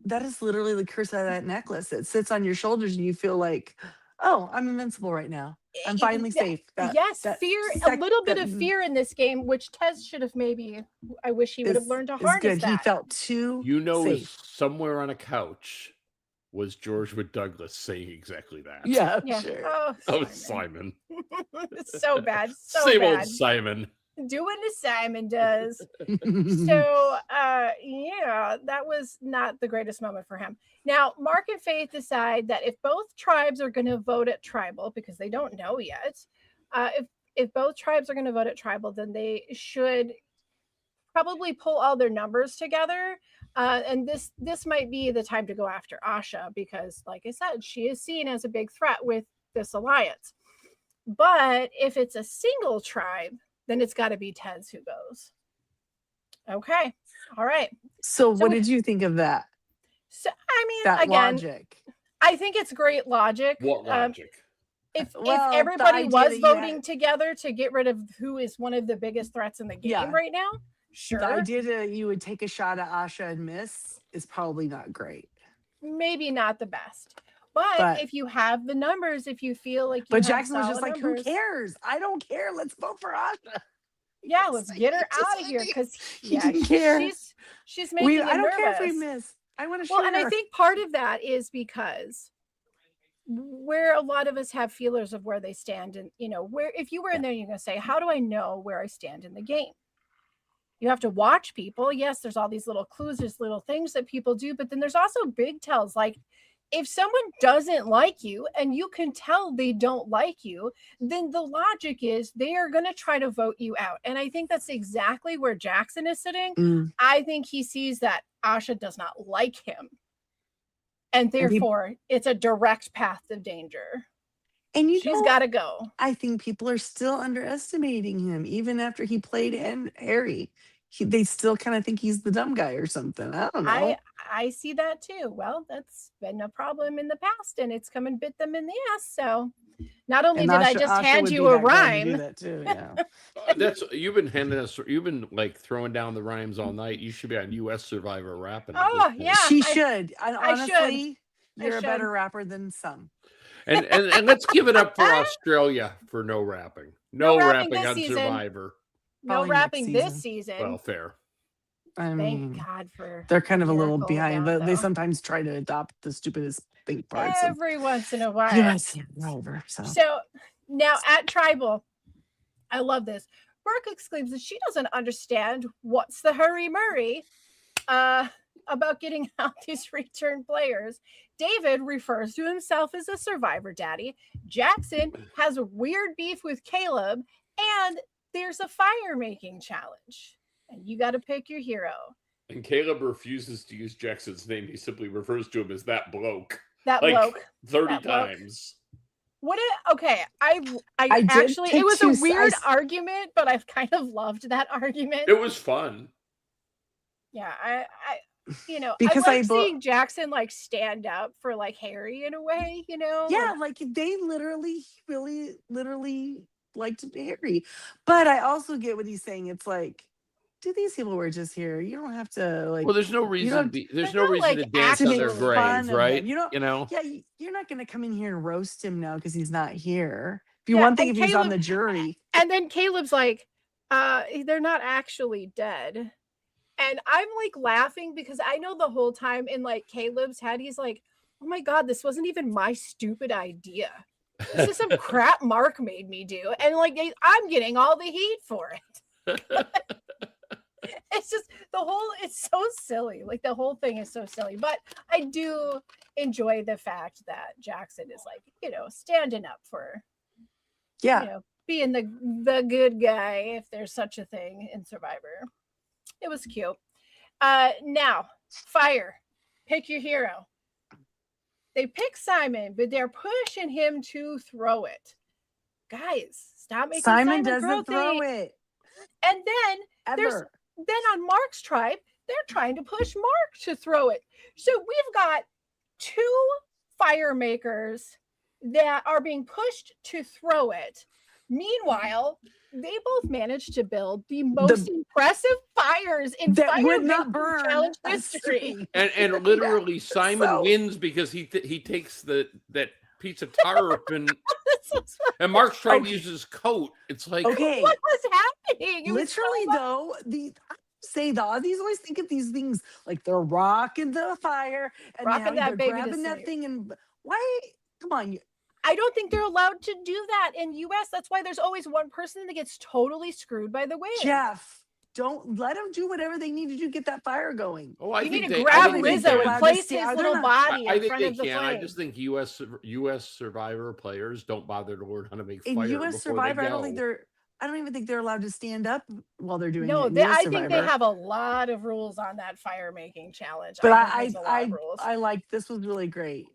That is literally the curse of that necklace. It sits on your shoulders and you feel like, oh, I'm invincible right now. I'm finally safe. Fear, a little bit of fear in this game, which Tez should have I wish he would have learned to harness that. He felt too safe. Somewhere on a couch was George Wood Douglas saying exactly that. Yeah. Sure. Oh, Simon. It's so bad. Same old Simon. Doing as Simon does. So, that was not the greatest moment for him. Now, Mark and Faith decide that if both tribes are going to vote at tribal, because they don't know yet, if both tribes are going to vote at tribal, then they should probably pull all their numbers together. And this might be the time to go after Asha because, like I said, she is seen as a big threat with this alliance. But if it's a single tribe, then it's got to be Tez who goes. Okay. All right. So what did you think of that? So, I mean, that again, logic. I think it's great logic. What logic? If everybody was voting together to get rid of who is one of the biggest threats in the game right now, sure. The idea that you would take a shot at Asha and miss is probably not great. Maybe not the best. But if you have the numbers, if you feel like But Jackson was just like, who cares? I don't care. Let's vote for Asha. Yeah, let's get her out of here because she's making me I don't nervous. care if we miss. I want to shoot her. And I think part of that is because where a lot of us have feelers of where they stand and where if you were in there, you're gonna say, how do I know where I stand in the game? You have to watch people. Yes, there's all these little clues, there's little things that people do, but then there's also big tells. Like if someone doesn't like you and you can tell they don't like you, then the logic is they are going to try to vote you out. And I think that's exactly where Jackson is sitting. I think he sees that Asha does not like him. And therefore, it's a direct path of danger. And she's got to go. I think people are still underestimating him, even after he played Harry. They still kind of think he's the dumb guy or something. I don't know. I see that too. Well, that's been a problem in the past, and it's come and bit them in the ass. So, not only did I just hand you a rhyme, that too, yeah. You've been like throwing down the rhymes all night. You should be on U.S. Survivor rapping. Oh yeah, she should. Honestly, You're a better rapper than some. And let's give it up for Australia for no rapping. No rapping on season. Survivor. No Probably rapping next this season. Well, fair. I mean, Thank God for. they're kind of a little Miracle behind. about, They though. sometimes try to adopt the stupidest thing parts. Every once in a while. Yes, whatever. So now at Tribal, I love this. Brooke exclaims that she doesn't understand what's the hurry Murray about getting out these return players. David refers to himself as a Survivor daddy. Jackson has a weird beef with Caleb, and there's a fire making challenge. And you got to pick your hero. And Caleb refuses to use Jackson's name. He simply refers to him as that bloke. That bloke. 30 times. Okay, I actually, it was a weird argument, but I've kind of loved that argument. It was fun. Yeah, I because I like seeing Jackson like stand up for like Harry in a way, Yeah, like they really liked Harry. But I also get what he's saying. It's like, dude, these people were just here. You don't have to like. Well, there's no reason. There's no reason to dance on their grave, right? Yeah, you're not going to come in here and roast him now because he's not here. If you if he's on the jury. And then Caleb's like, they're not actually dead. And I'm like laughing because I know the whole time in like Caleb's head, he's like, oh my God, this wasn't even my stupid idea. This is some crap Mark made me do. And like, I'm getting all the heat for it. It's just it's so silly. Like the whole thing is so silly. But I do enjoy the fact that Jackson is like, standing up for, being the good guy, if there's such a thing in Survivor. It was cute. Now, fire. Pick your hero. They pick Simon, but they're pushing him to throw it. Guys, stop making Simon doesn't throw it. And then then on Mark's tribe, they're trying to push Mark to throw it. So we've got 2 fire makers that are being pushed to throw it. Meanwhile, they both managed to build the most impressive fires in that fire would not burn challenge history. And literally, Simon wins because he takes that piece of tarp and Mark's trying to use his coat. It's like, what was happening? Literally, though, the Aussies always think of these things like they're rocking the fire and rocking they're grabbing that thing. And why? Come on. I don't think they're allowed to do that in US. That's why there's always one person that gets totally screwed by the wind. Jeff, don't let them do whatever they need to do to get that fire going. Oh, you need to grab Rizzo and place his little body in front of the flame. I just think US Survivor players don't bother to learn how to make fire. In US Survivor, I don't even think they're allowed to stand up while they're doing it. No, I think they have a lot of rules on that fire making challenge. But I like this was really great.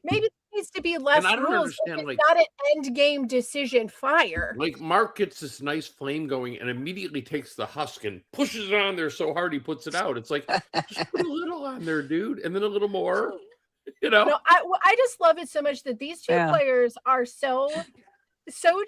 Maybe there needs to be less rules. It's not an end game decision fire. Like Mark gets this nice flame going and immediately takes the husk and pushes it on there so hard he puts it out. It's like, just put a little on there, dude, and then a little more. No, I just love it so much that these 2 players are so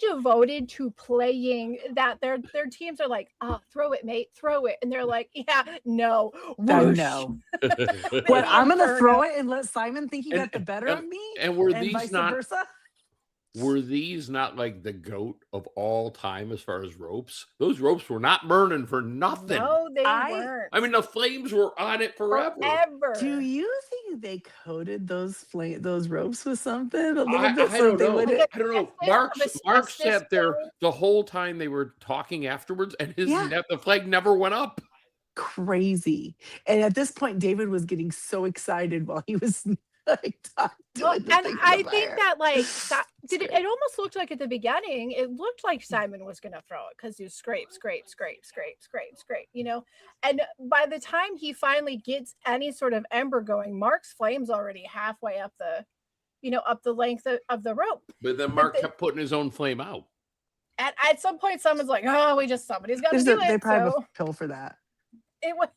devoted to playing that their teams are like, oh, throw it, mate, throw it. And they're like, yeah, no. Whoosh. No. But I'm going to throw it and let Simon think he got the better of me? And were these vice versa? Were these not like the GOAT of all time as far as ropes? Those ropes were not burning for nothing. No, they weren't. I mean, the flames were on it forever. Do you think they coated those ropes with something a little bit? I don't know. Mark sat there the whole time they were talking afterwards, and the flag never went up. Crazy. And at this point, David was getting so excited while he was I think that it almost looked like at the beginning it looked like Simon was gonna throw it because you scrape, and by the time he finally gets any sort of ember going, Mark's flame's already halfway up the length of the rope. But then Mark kept putting his own flame out. And at some point someone's like, oh, somebody's got to do it. They probably have a pill for that. It was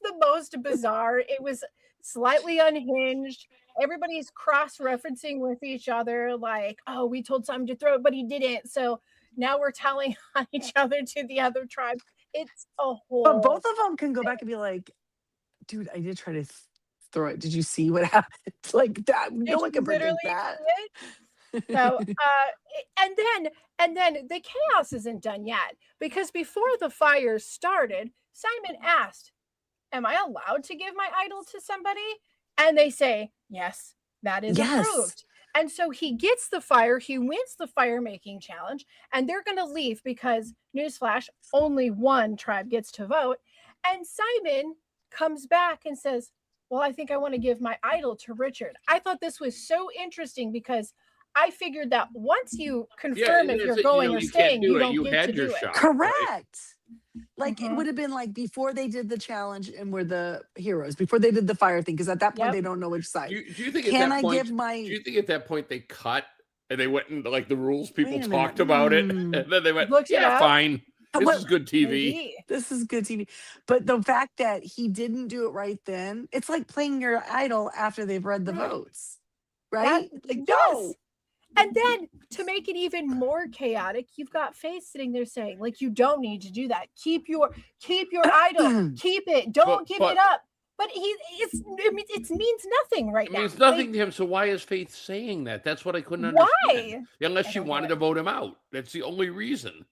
the most bizarre. It was slightly unhinged. Everybody's cross-referencing with each other, like, oh, we told Simon to throw it, but he didn't. So now we're telling on each other to the other tribe. It's a whole. But both of them can go back and be like, dude, I did try to throw it. Did you see what happened? Like that, no Did one you can predict literally that. see it? So, and then the chaos isn't done yet, because before the fire started, Simon asked, "Am I allowed to give my idol to somebody?" And they say, "Yes, that is Yes. approved." And so he gets the fire, he wins the fire making challenge, and they're going to leave because, newsflash, only one tribe gets to vote. And Simon comes back and says, "Well, I think I want to give my idol to Richard." I thought this was so interesting because I figured that once you confirm if you're going or staying, you don't get to do it. Correct. Right? Like it would have been like before they did the challenge and were the heroes, before they did the fire thing, because at that point they don't know which side. Do you think Can at that I point, give my? Do you think at that point they cut and they went into like the rules people Wait a talked minute. about it, and then they went, Looked it "Yeah, up? fine. This What- is good TV." Maybe. This is good TV. But the fact that he didn't do it right then, it's like playing your idol after they've read the Right. votes. Right? Like, Yes. no. And then to make it even more chaotic, you've got Faith sitting there saying, like, you don't need to do that. Keep your idol. Keep it. Don't give it up. But it means nothing right now. It means nothing to him. So why is Faith saying that? That's what I couldn't understand. Why? Unless I she don't wanted get to vote him out. That's the only reason.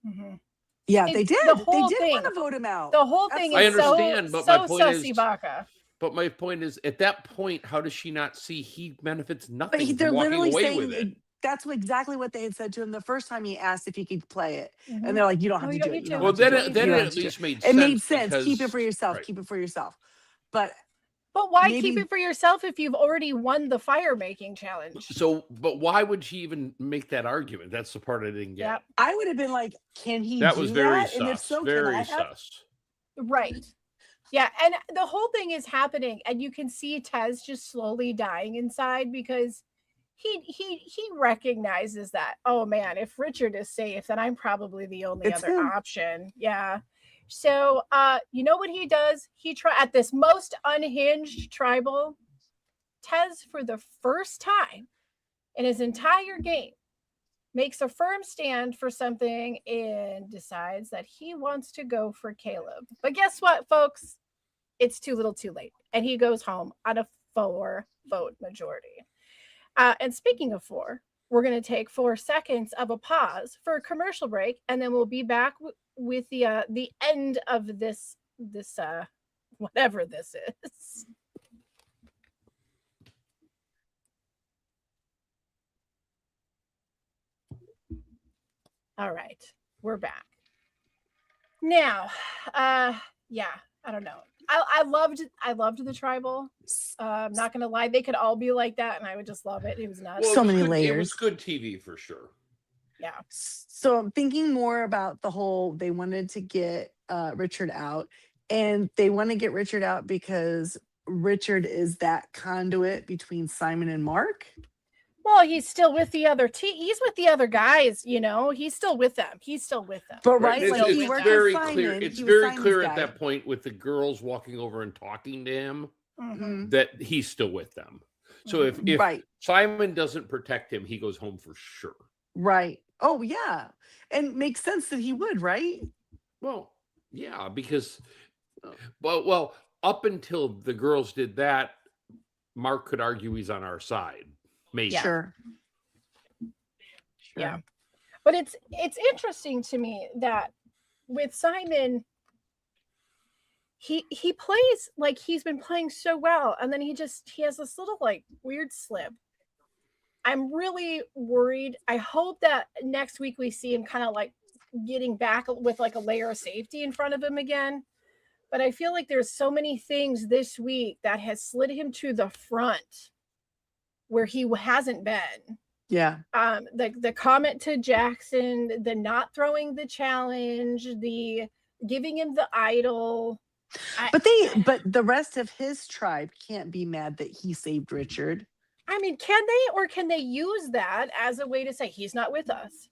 Mhm. Yeah, they It's did. the They whole did want to thing. vote him out. The whole thing I is understand, so but my point is- sussy baka. But my point is, at that point, how does she not see he benefits nothing But from they're walking literally away with it? saying that's exactly what they had said to him the first time he asked if he could play it. Mhm. And they're like, you don't have Oh, to you do don't it. need You to. don't Well, have to then do it You then don't it have at to do least made It sense. made sense. Keep it because- for yourself. right. Keep it for yourself. But But why keep maybe- it for yourself if you've already won the fire making challenge? So, but why would she even make that argument? That's the part I didn't get. Yep. I would have been like, can he That do was very that? And if sus. so, can Very I have sus. Right. Yeah, and the whole thing is happening, and you can see Tez just slowly dying inside because he recognizes that, oh man, if Richard is safe, then I'm probably the only It's other him. option. Yeah. So you know what he does? He try at this most unhinged tribal, Tez for the first time in his entire game makes a firm stand for something and decides that he wants to go for Caleb. But guess what, folks? It's too little too late. And he goes home on a 4-vote majority. And speaking of 4, we're going to take 4 seconds of a pause for a commercial break, and then we'll be back with the end of this whatever this is. All right, we're back. Now, yeah, I don't know. I loved the tribal. I'm not gonna lie, they could all be like that, and I would just love it. It was nuts. Well, So it was many good- It layers. was good TV for sure. Yeah. So I'm thinking more about the whole they wanted to get Richard out, and they want to get Richard out because Richard is that conduit between Simon and Mark. Well, he's still with the other he's with the other guys, you know. He's still with them. But right, It's, like he it's worked very with clear. Simon. It's He was very Simon's clear guy. at that point with the girls walking over and talking to him Mhm. that he's still with them. So if Right, Simon doesn't protect him, he goes home for sure. right. Oh yeah, and makes sense that he would, right? Well, yeah, because well, up until the girls did that, Mark could argue he's on our side. Maybe. Yeah. Sure. Yeah. But it's interesting to me that with Simon, he plays like he's been playing so well, and then he has this little like weird slip. I'm really worried. I hope that next week we see him kind of like getting back with like a layer of safety in front of him again. But I feel like there's so many things this week that has slid him to the front where he hasn't been. Yeah. The comment to Jackson, the not throwing the challenge, the giving him the idol. But the rest of his tribe can't be mad that he saved Richard. I mean, can they use that as a way to say he's not with us?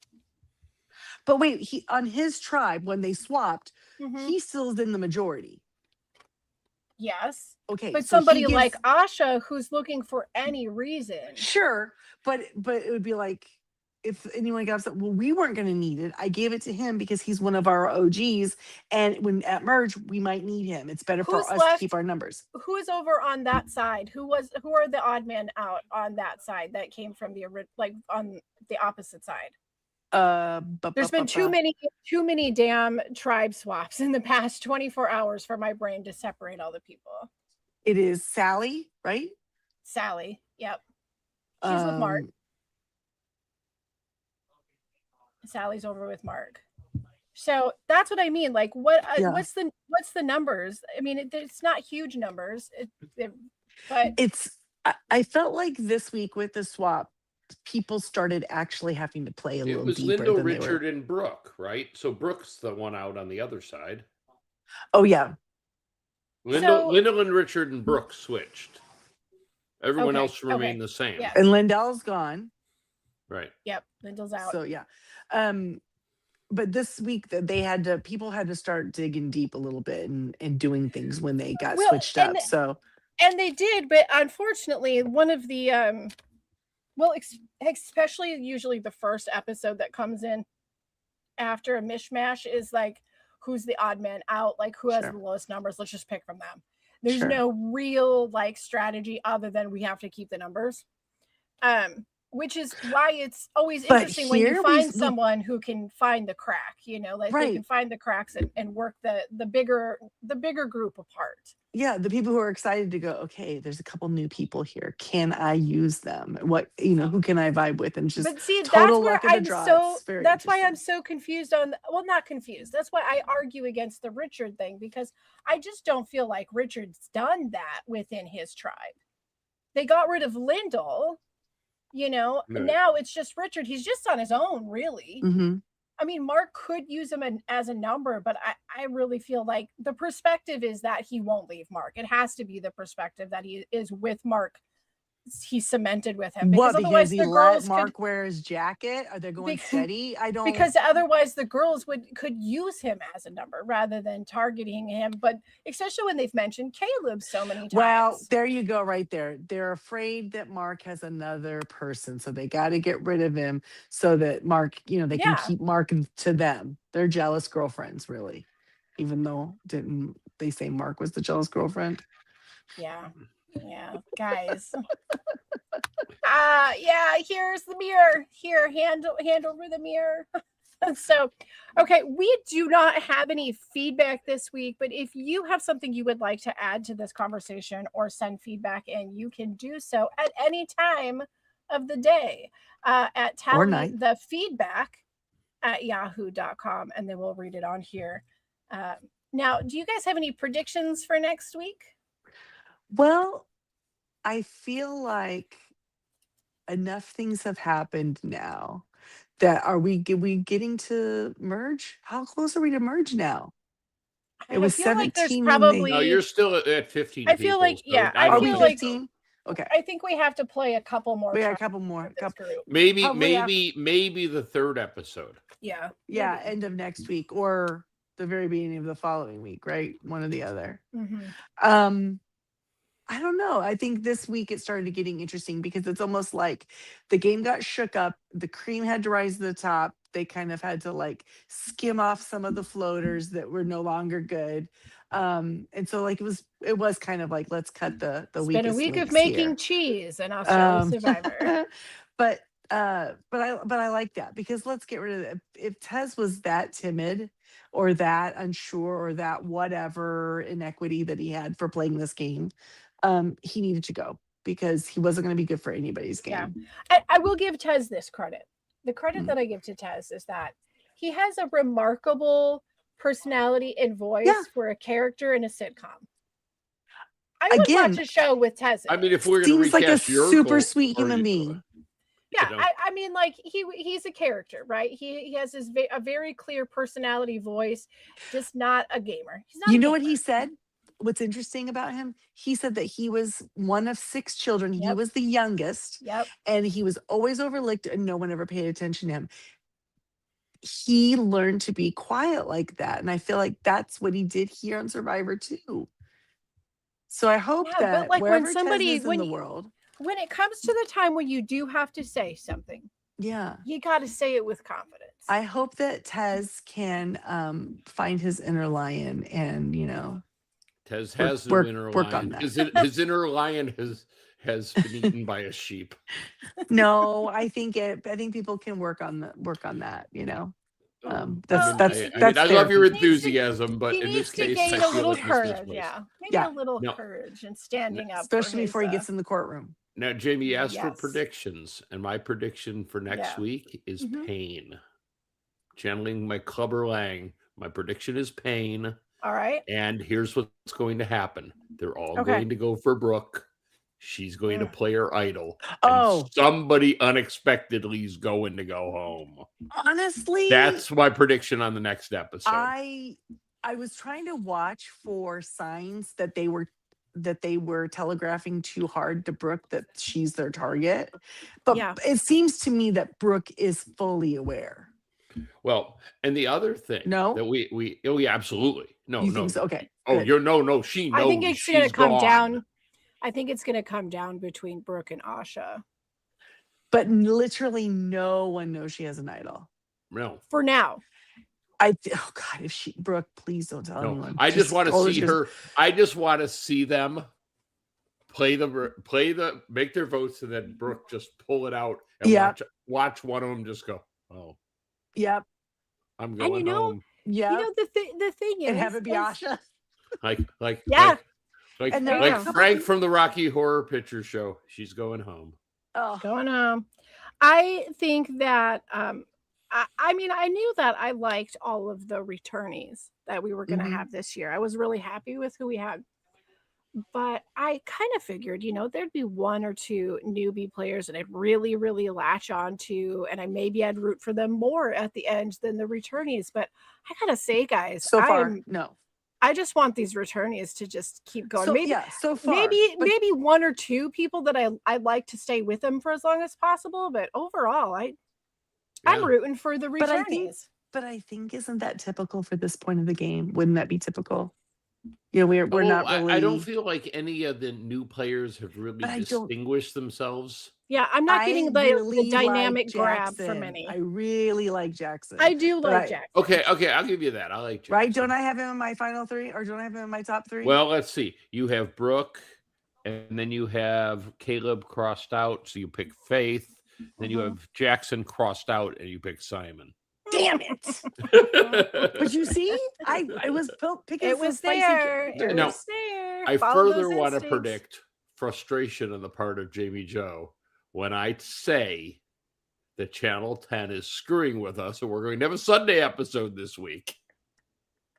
But wait, he on his tribe when they swapped, Mhm. he still is in the majority. Yes. Okay, But so he somebody gives- like Asha who's looking for any reason. sure, but it would be like if anyone got upset, well, we weren't going to need it. I gave it to him because he's one of our OGs, and when at merge we might need him. It's better for Who's us left? to keep our numbers. Who is over on that side? Who are the odd man out on that side that came from the like on the opposite side? There's been too many damn tribe swaps in the past 24 hours for my brain to separate all the people. It is Sally, right? Sally. Yep. She's with Mark. Sally's over with Mark. So that's what I mean. Like, what's the numbers? I mean, it's not huge numbers, but I felt like this week with the swap, people started actually having to play a little deeper. It was Lindo, Richard, and Brooke, right? So Brooke's the one out on the other side. Oh yeah. Lindo and Richard and Brooke switched. Everyone else remained the same. Yeah. And Lindell's gone. Right. Yep. Lindell's out. So yeah. But this week people had to start digging deep a little bit and doing things when they got switched up. And they did, but unfortunately, one of the especially usually the first episode that comes in after a mishmash is like, who's the odd man out? Like, who has the lowest numbers? Let's just pick from them. There's no real like strategy other than we have to keep the numbers. Which is why it's always interesting when you find someone who can find the crack, like they can find the cracks and work the bigger group apart. Yeah, the people who are excited to go, okay, there's a couple new people here. Can I use them? What, who can I vibe with? And just total luck of the draw. That's why I'm so confused not confused. That's why I argue against the Richard thing, because I just don't feel like Richard's done that within his tribe. They got rid of Lyndall, now it's just Richard. He's just on his own, really. Mm-hmm. I mean, Mark could use him as a number, but I really feel like the perspective is that he won't leave Mark. It has to be the perspective that he is with Mark. He's cemented with him. Because otherwise he let Mark wear his jacket? Are they going steady? Because otherwise the girls could use him as a number rather than targeting him. But especially when they've mentioned Caleb so many times. Well, there you go right there. They're afraid that Mark has another person. So they got to get rid of him so that Mark, they can keep Mark to them. They're jealous girlfriends, really. Even though didn't they say Mark was the jealous girlfriend? Yeah. Yeah, guys. Here's the mirror. Here, hand over the mirror. So, okay, we do not have any feedback this week, but if you have something you would like to add to this conversation or send feedback in, you can do so at any time of the day at Tally the feedback at yahoo.com, and then we'll read it on here. Now, do you guys have any predictions for next week? Well, I feel like enough things have happened now that are we getting to merge? How close are we to merge now? It was 17. No, you're still at 15. I feel like, Are we 15? Okay. I think we have to play a couple more. We got a couple more. Maybe the third episode. Yeah. Yeah, end of next week or the very beginning of the following week, right? One or the other. Mm-hmm. I don't know. I think this week it started getting interesting because it's almost like the game got shook up. The cream had to rise to the top. They kind of had to like skim off some of the floaters that were no longer good. And so like it was kind of like, let's cut the weakest. It's been a week of making cheese and Australian Survivor. But I like that because let's get rid of it. If Tez was that timid or that unsure or that whatever inequity that he had for playing this game, he needed to go because he wasn't going to be good for anybody's game. Yeah. I will give Tez this credit. The credit that I give to Tez is that he has a remarkable personality and voice for a character in a sitcom. I would watch a show with Tez. I mean, if we're going to seems like a super sweet human being. Yeah, I mean, like he's a character, right? He has a very clear personality, voice, just not a gamer. He's not. You know what he said? What's interesting about him? He said that he was one of 6 children. He was the youngest. Yep. And he was always overlooked, and no one ever paid attention to him. He learned to be quiet like that, and I feel like that's what he did here on Survivor too. So I hope that but like wherever when somebody Tez is in the world. When it comes to the time when you do have to say something, Yeah. You got to say it with confidence. I hope that Tez can find his inner lion and, Tez work, has no work, inner work on lion. that. His inner lion has been eaten by a sheep. No, I think people can work on that, Well, that's I love your therapy. enthusiasm, but he in this needs to case, gain I a feel little like courage. misplaced. Yeah, maybe Yeah. a little No. courage and standing up, Especially before he his, gets in the courtroom. Now, Jamie asked for Yes. predictions, and my prediction for next week is Mhm. pain. Channeling my Clubber Lang, my prediction is pain. All right. And here's what's going to happen. They're all Okay. going to go for Brooke. She's going to play her idol. Oh. And somebody unexpectedly is going to go home. Honestly, That's my prediction on the next episode. I was trying to watch for signs that they were telegraphing too hard to Brooke that she's their target. But Yeah. it seems to me that Brooke is fully aware. Well, and the other thing that we oh yeah, absolutely. No, You no. think so? Okay. Oh, good. she knows. I think it's going to she's come gone. down. I think it's going to come down between Brooke and Asha. But literally no one knows she has an idol. No. For now. Oh God, if Brooke, please don't tell anyone. I just want to see her. I just want to see them make their votes, and then Brooke just pull it out and watch one of them just go, oh. Yep. I'm going home. Yeah. The thing is, and have it be Asha. Like And Frank from the Rocky Horror Picture Show. She's going home. Oh, going home. I think that I mean, I knew that I liked all of the returnees that we were going to have this year. I was really happy with who we had. But I kind of figured, there'd be one or two newbie players that I'd really, really latch on to, and I'd root for them more at the end than the returnees. But I gotta say, guys, so far, no. I just want these returnees to just keep going. So far. Maybe one or two people that I'd like to stay with them for as long as possible. But overall, I'm rooting for the returnees. But I think isn't that typical for this point of the game? Wouldn't that be typical? We're not really. I don't feel like any of the new players have really distinguished themselves. Yeah, I'm not getting the dynamic grab from any. I really like Jackson. I do like Jackson. Okay, I'll give you that. I like Jackson. Right? Don't I have him in my final three, or don't I have him in my top three? Well, let's see. You have Brooke, and then you have Caleb crossed out, so you pick Faith. Then you have Jackson crossed out, and you pick Simon. Damn it! But you see, I was picking. It was there. It was there. I further want to predict frustration on the part of Jamie Joe when I say that Channel 10 is screwing with us, and we're going to have a Sunday episode this week.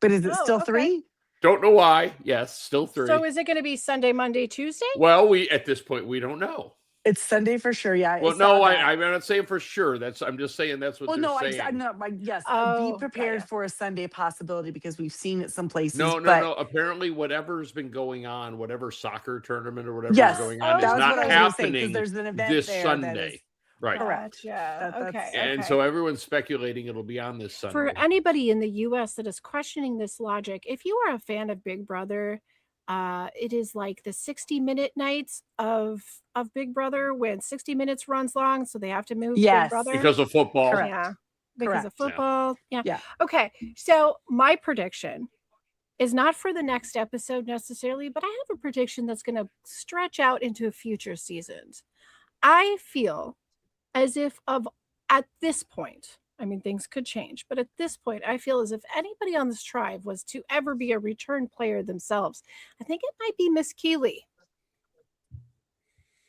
But is it still 3? Don't know why. Yes, still 3. So is it going to be Sunday, Monday, Tuesday? Well, at this point we don't know. It's Sunday for sure. Yeah. Well, no, I'm not saying for sure. I'm just saying that's what they're saying. I'm not. Yes. Be prepared for a Sunday possibility because we've seen it some places. No. Apparently, whatever's been going on, whatever soccer tournament or whatever is going on, is not happening there's an event this there Sunday. Right. Correct. Yeah. Okay. And so everyone's speculating it'll be on this Sunday. For anybody in the U.S. that is questioning this logic, if you are a fan of Big Brother, it is like the 60-minute nights of Big Brother when 60 minutes runs long, so they have to move Big Brother because of football. Correct. Yeah, because of football. Yeah. Okay, so my prediction is not for the next episode necessarily, but I have a prediction that's going to stretch out into future seasons. I feel as if at this point, I mean, things could change, but at this point, I feel as if anybody on this tribe was to ever be a return player themselves, I think it might be Miss Keeley.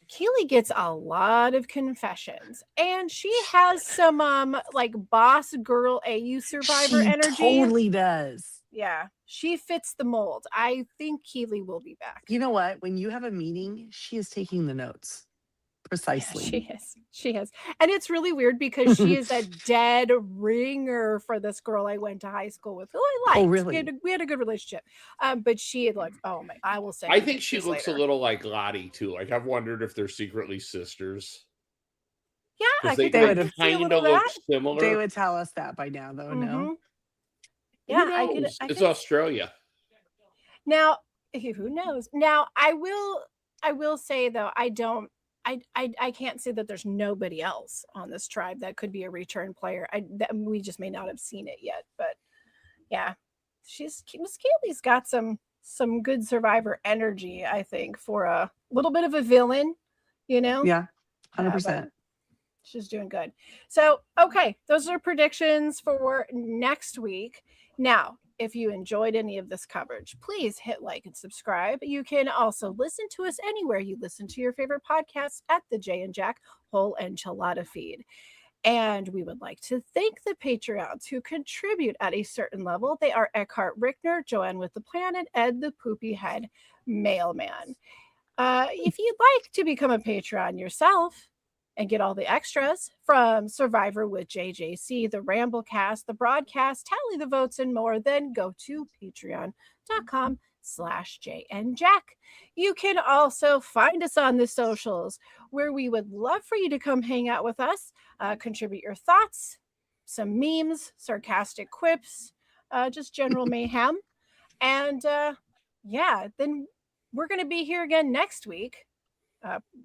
Keeley gets a lot of confessions, and she has some like boss girl AU survivor energy. Totally does. Yeah, she fits the mold. I think Keeley will be back. You know what? When you have a meeting, she is taking the notes. Precisely. Yeah, she is. And it's really weird because she is a dead ringer for this girl I went to high school with, who I liked. Oh, really? We had a good relationship. But she had I will say. I think she looks a little like Lottie too. Like I've wondered if they're secretly sisters. Yeah, I think they kind of look similar. They would tell us that by now, though. No. Yeah, it's Australia. Now, who knows? Now, I will say though, I don't I can't say that there's nobody else on this tribe that could be a return player. We just may not have seen it yet, but yeah, Miss Kaylee's got some good survivor energy, I think, for a little bit of a villain, you know. Yeah, but 100%. she's doing good. So, okay, those are predictions for next week. Now, if you enjoyed any of this coverage, please hit like and subscribe. You can also listen to us anywhere you listen to your favorite podcasts at the Jay and Jack Whole Enchilada feed. And we would like to thank the Patreons who contribute at a certain level. They are Eckhart Rickner, Joanne with the Plan, and Ed the Poopy Head Mailman. If you'd like to become a Patreon yourself and get all the extras from Survivor with JJC, the Ramblecast, the broadcast, tally the votes, and more, then go to patreon.com/JNJack. You can also find us on the socials, where we would love for you to come hang out with us, contribute your thoughts, some memes, sarcastic quips, just general mayhem. And yeah, then we're going to be here again next week,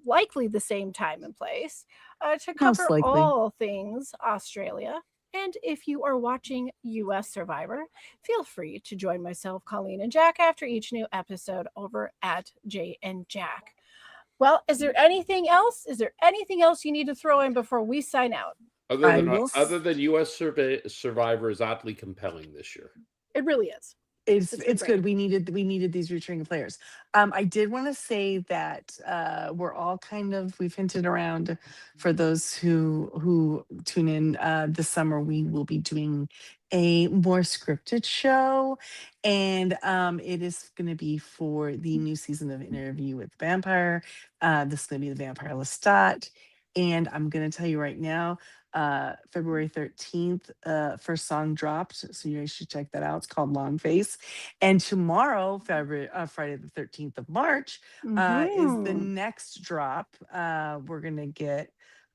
likely the same time and place, to cover all things Australia. And if you are watching US Survivor, feel free to join myself, Colleen, and Jack after each new episode over at Jay and Jack. Well, is there anything else? Is there anything else you need to throw in before we sign out? Other than US Survivor is oddly compelling this year. It really is. It's good. We needed these returning players. I did want to say that we're all we've hinted around for those who tune in this summer. We will be doing a more scripted show, and it is going to be for the new season of Interview with the Vampire. This is going to be the Vampire Lestat, and I'm going to tell you right now. February 13th, first song dropped, so you guys should check that out. It's called Long Face. And tomorrow, Friday the 13th of March, is the next drop. We're gonna get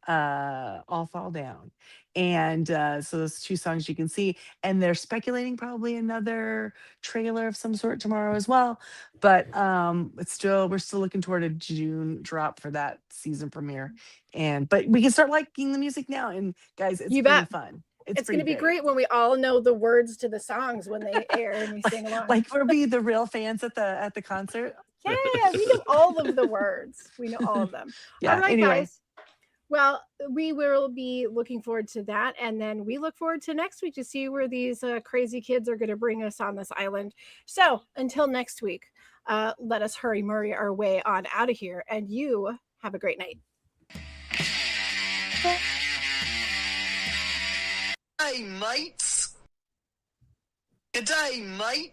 All Fall Down. And so those two songs you can see, and they're speculating probably another trailer of some sort tomorrow as well. But we're still looking toward a June drop for that season premiere. But we can start liking the music now. And guys, it's pretty fun. It's going to be great when we all know the words to the songs when they air and we sing along. Like we'll be the real fans at the concert. Yeah, we know all of the words. We know all of them. Yeah, all right, anyway. guys. Well, we will be looking forward to that. And then we look forward to next week to see where these crazy kids are going to bring us on this island. So until next week, let us hurry our way on out of here. And you have a great night. Hey, mates. Good day, mate.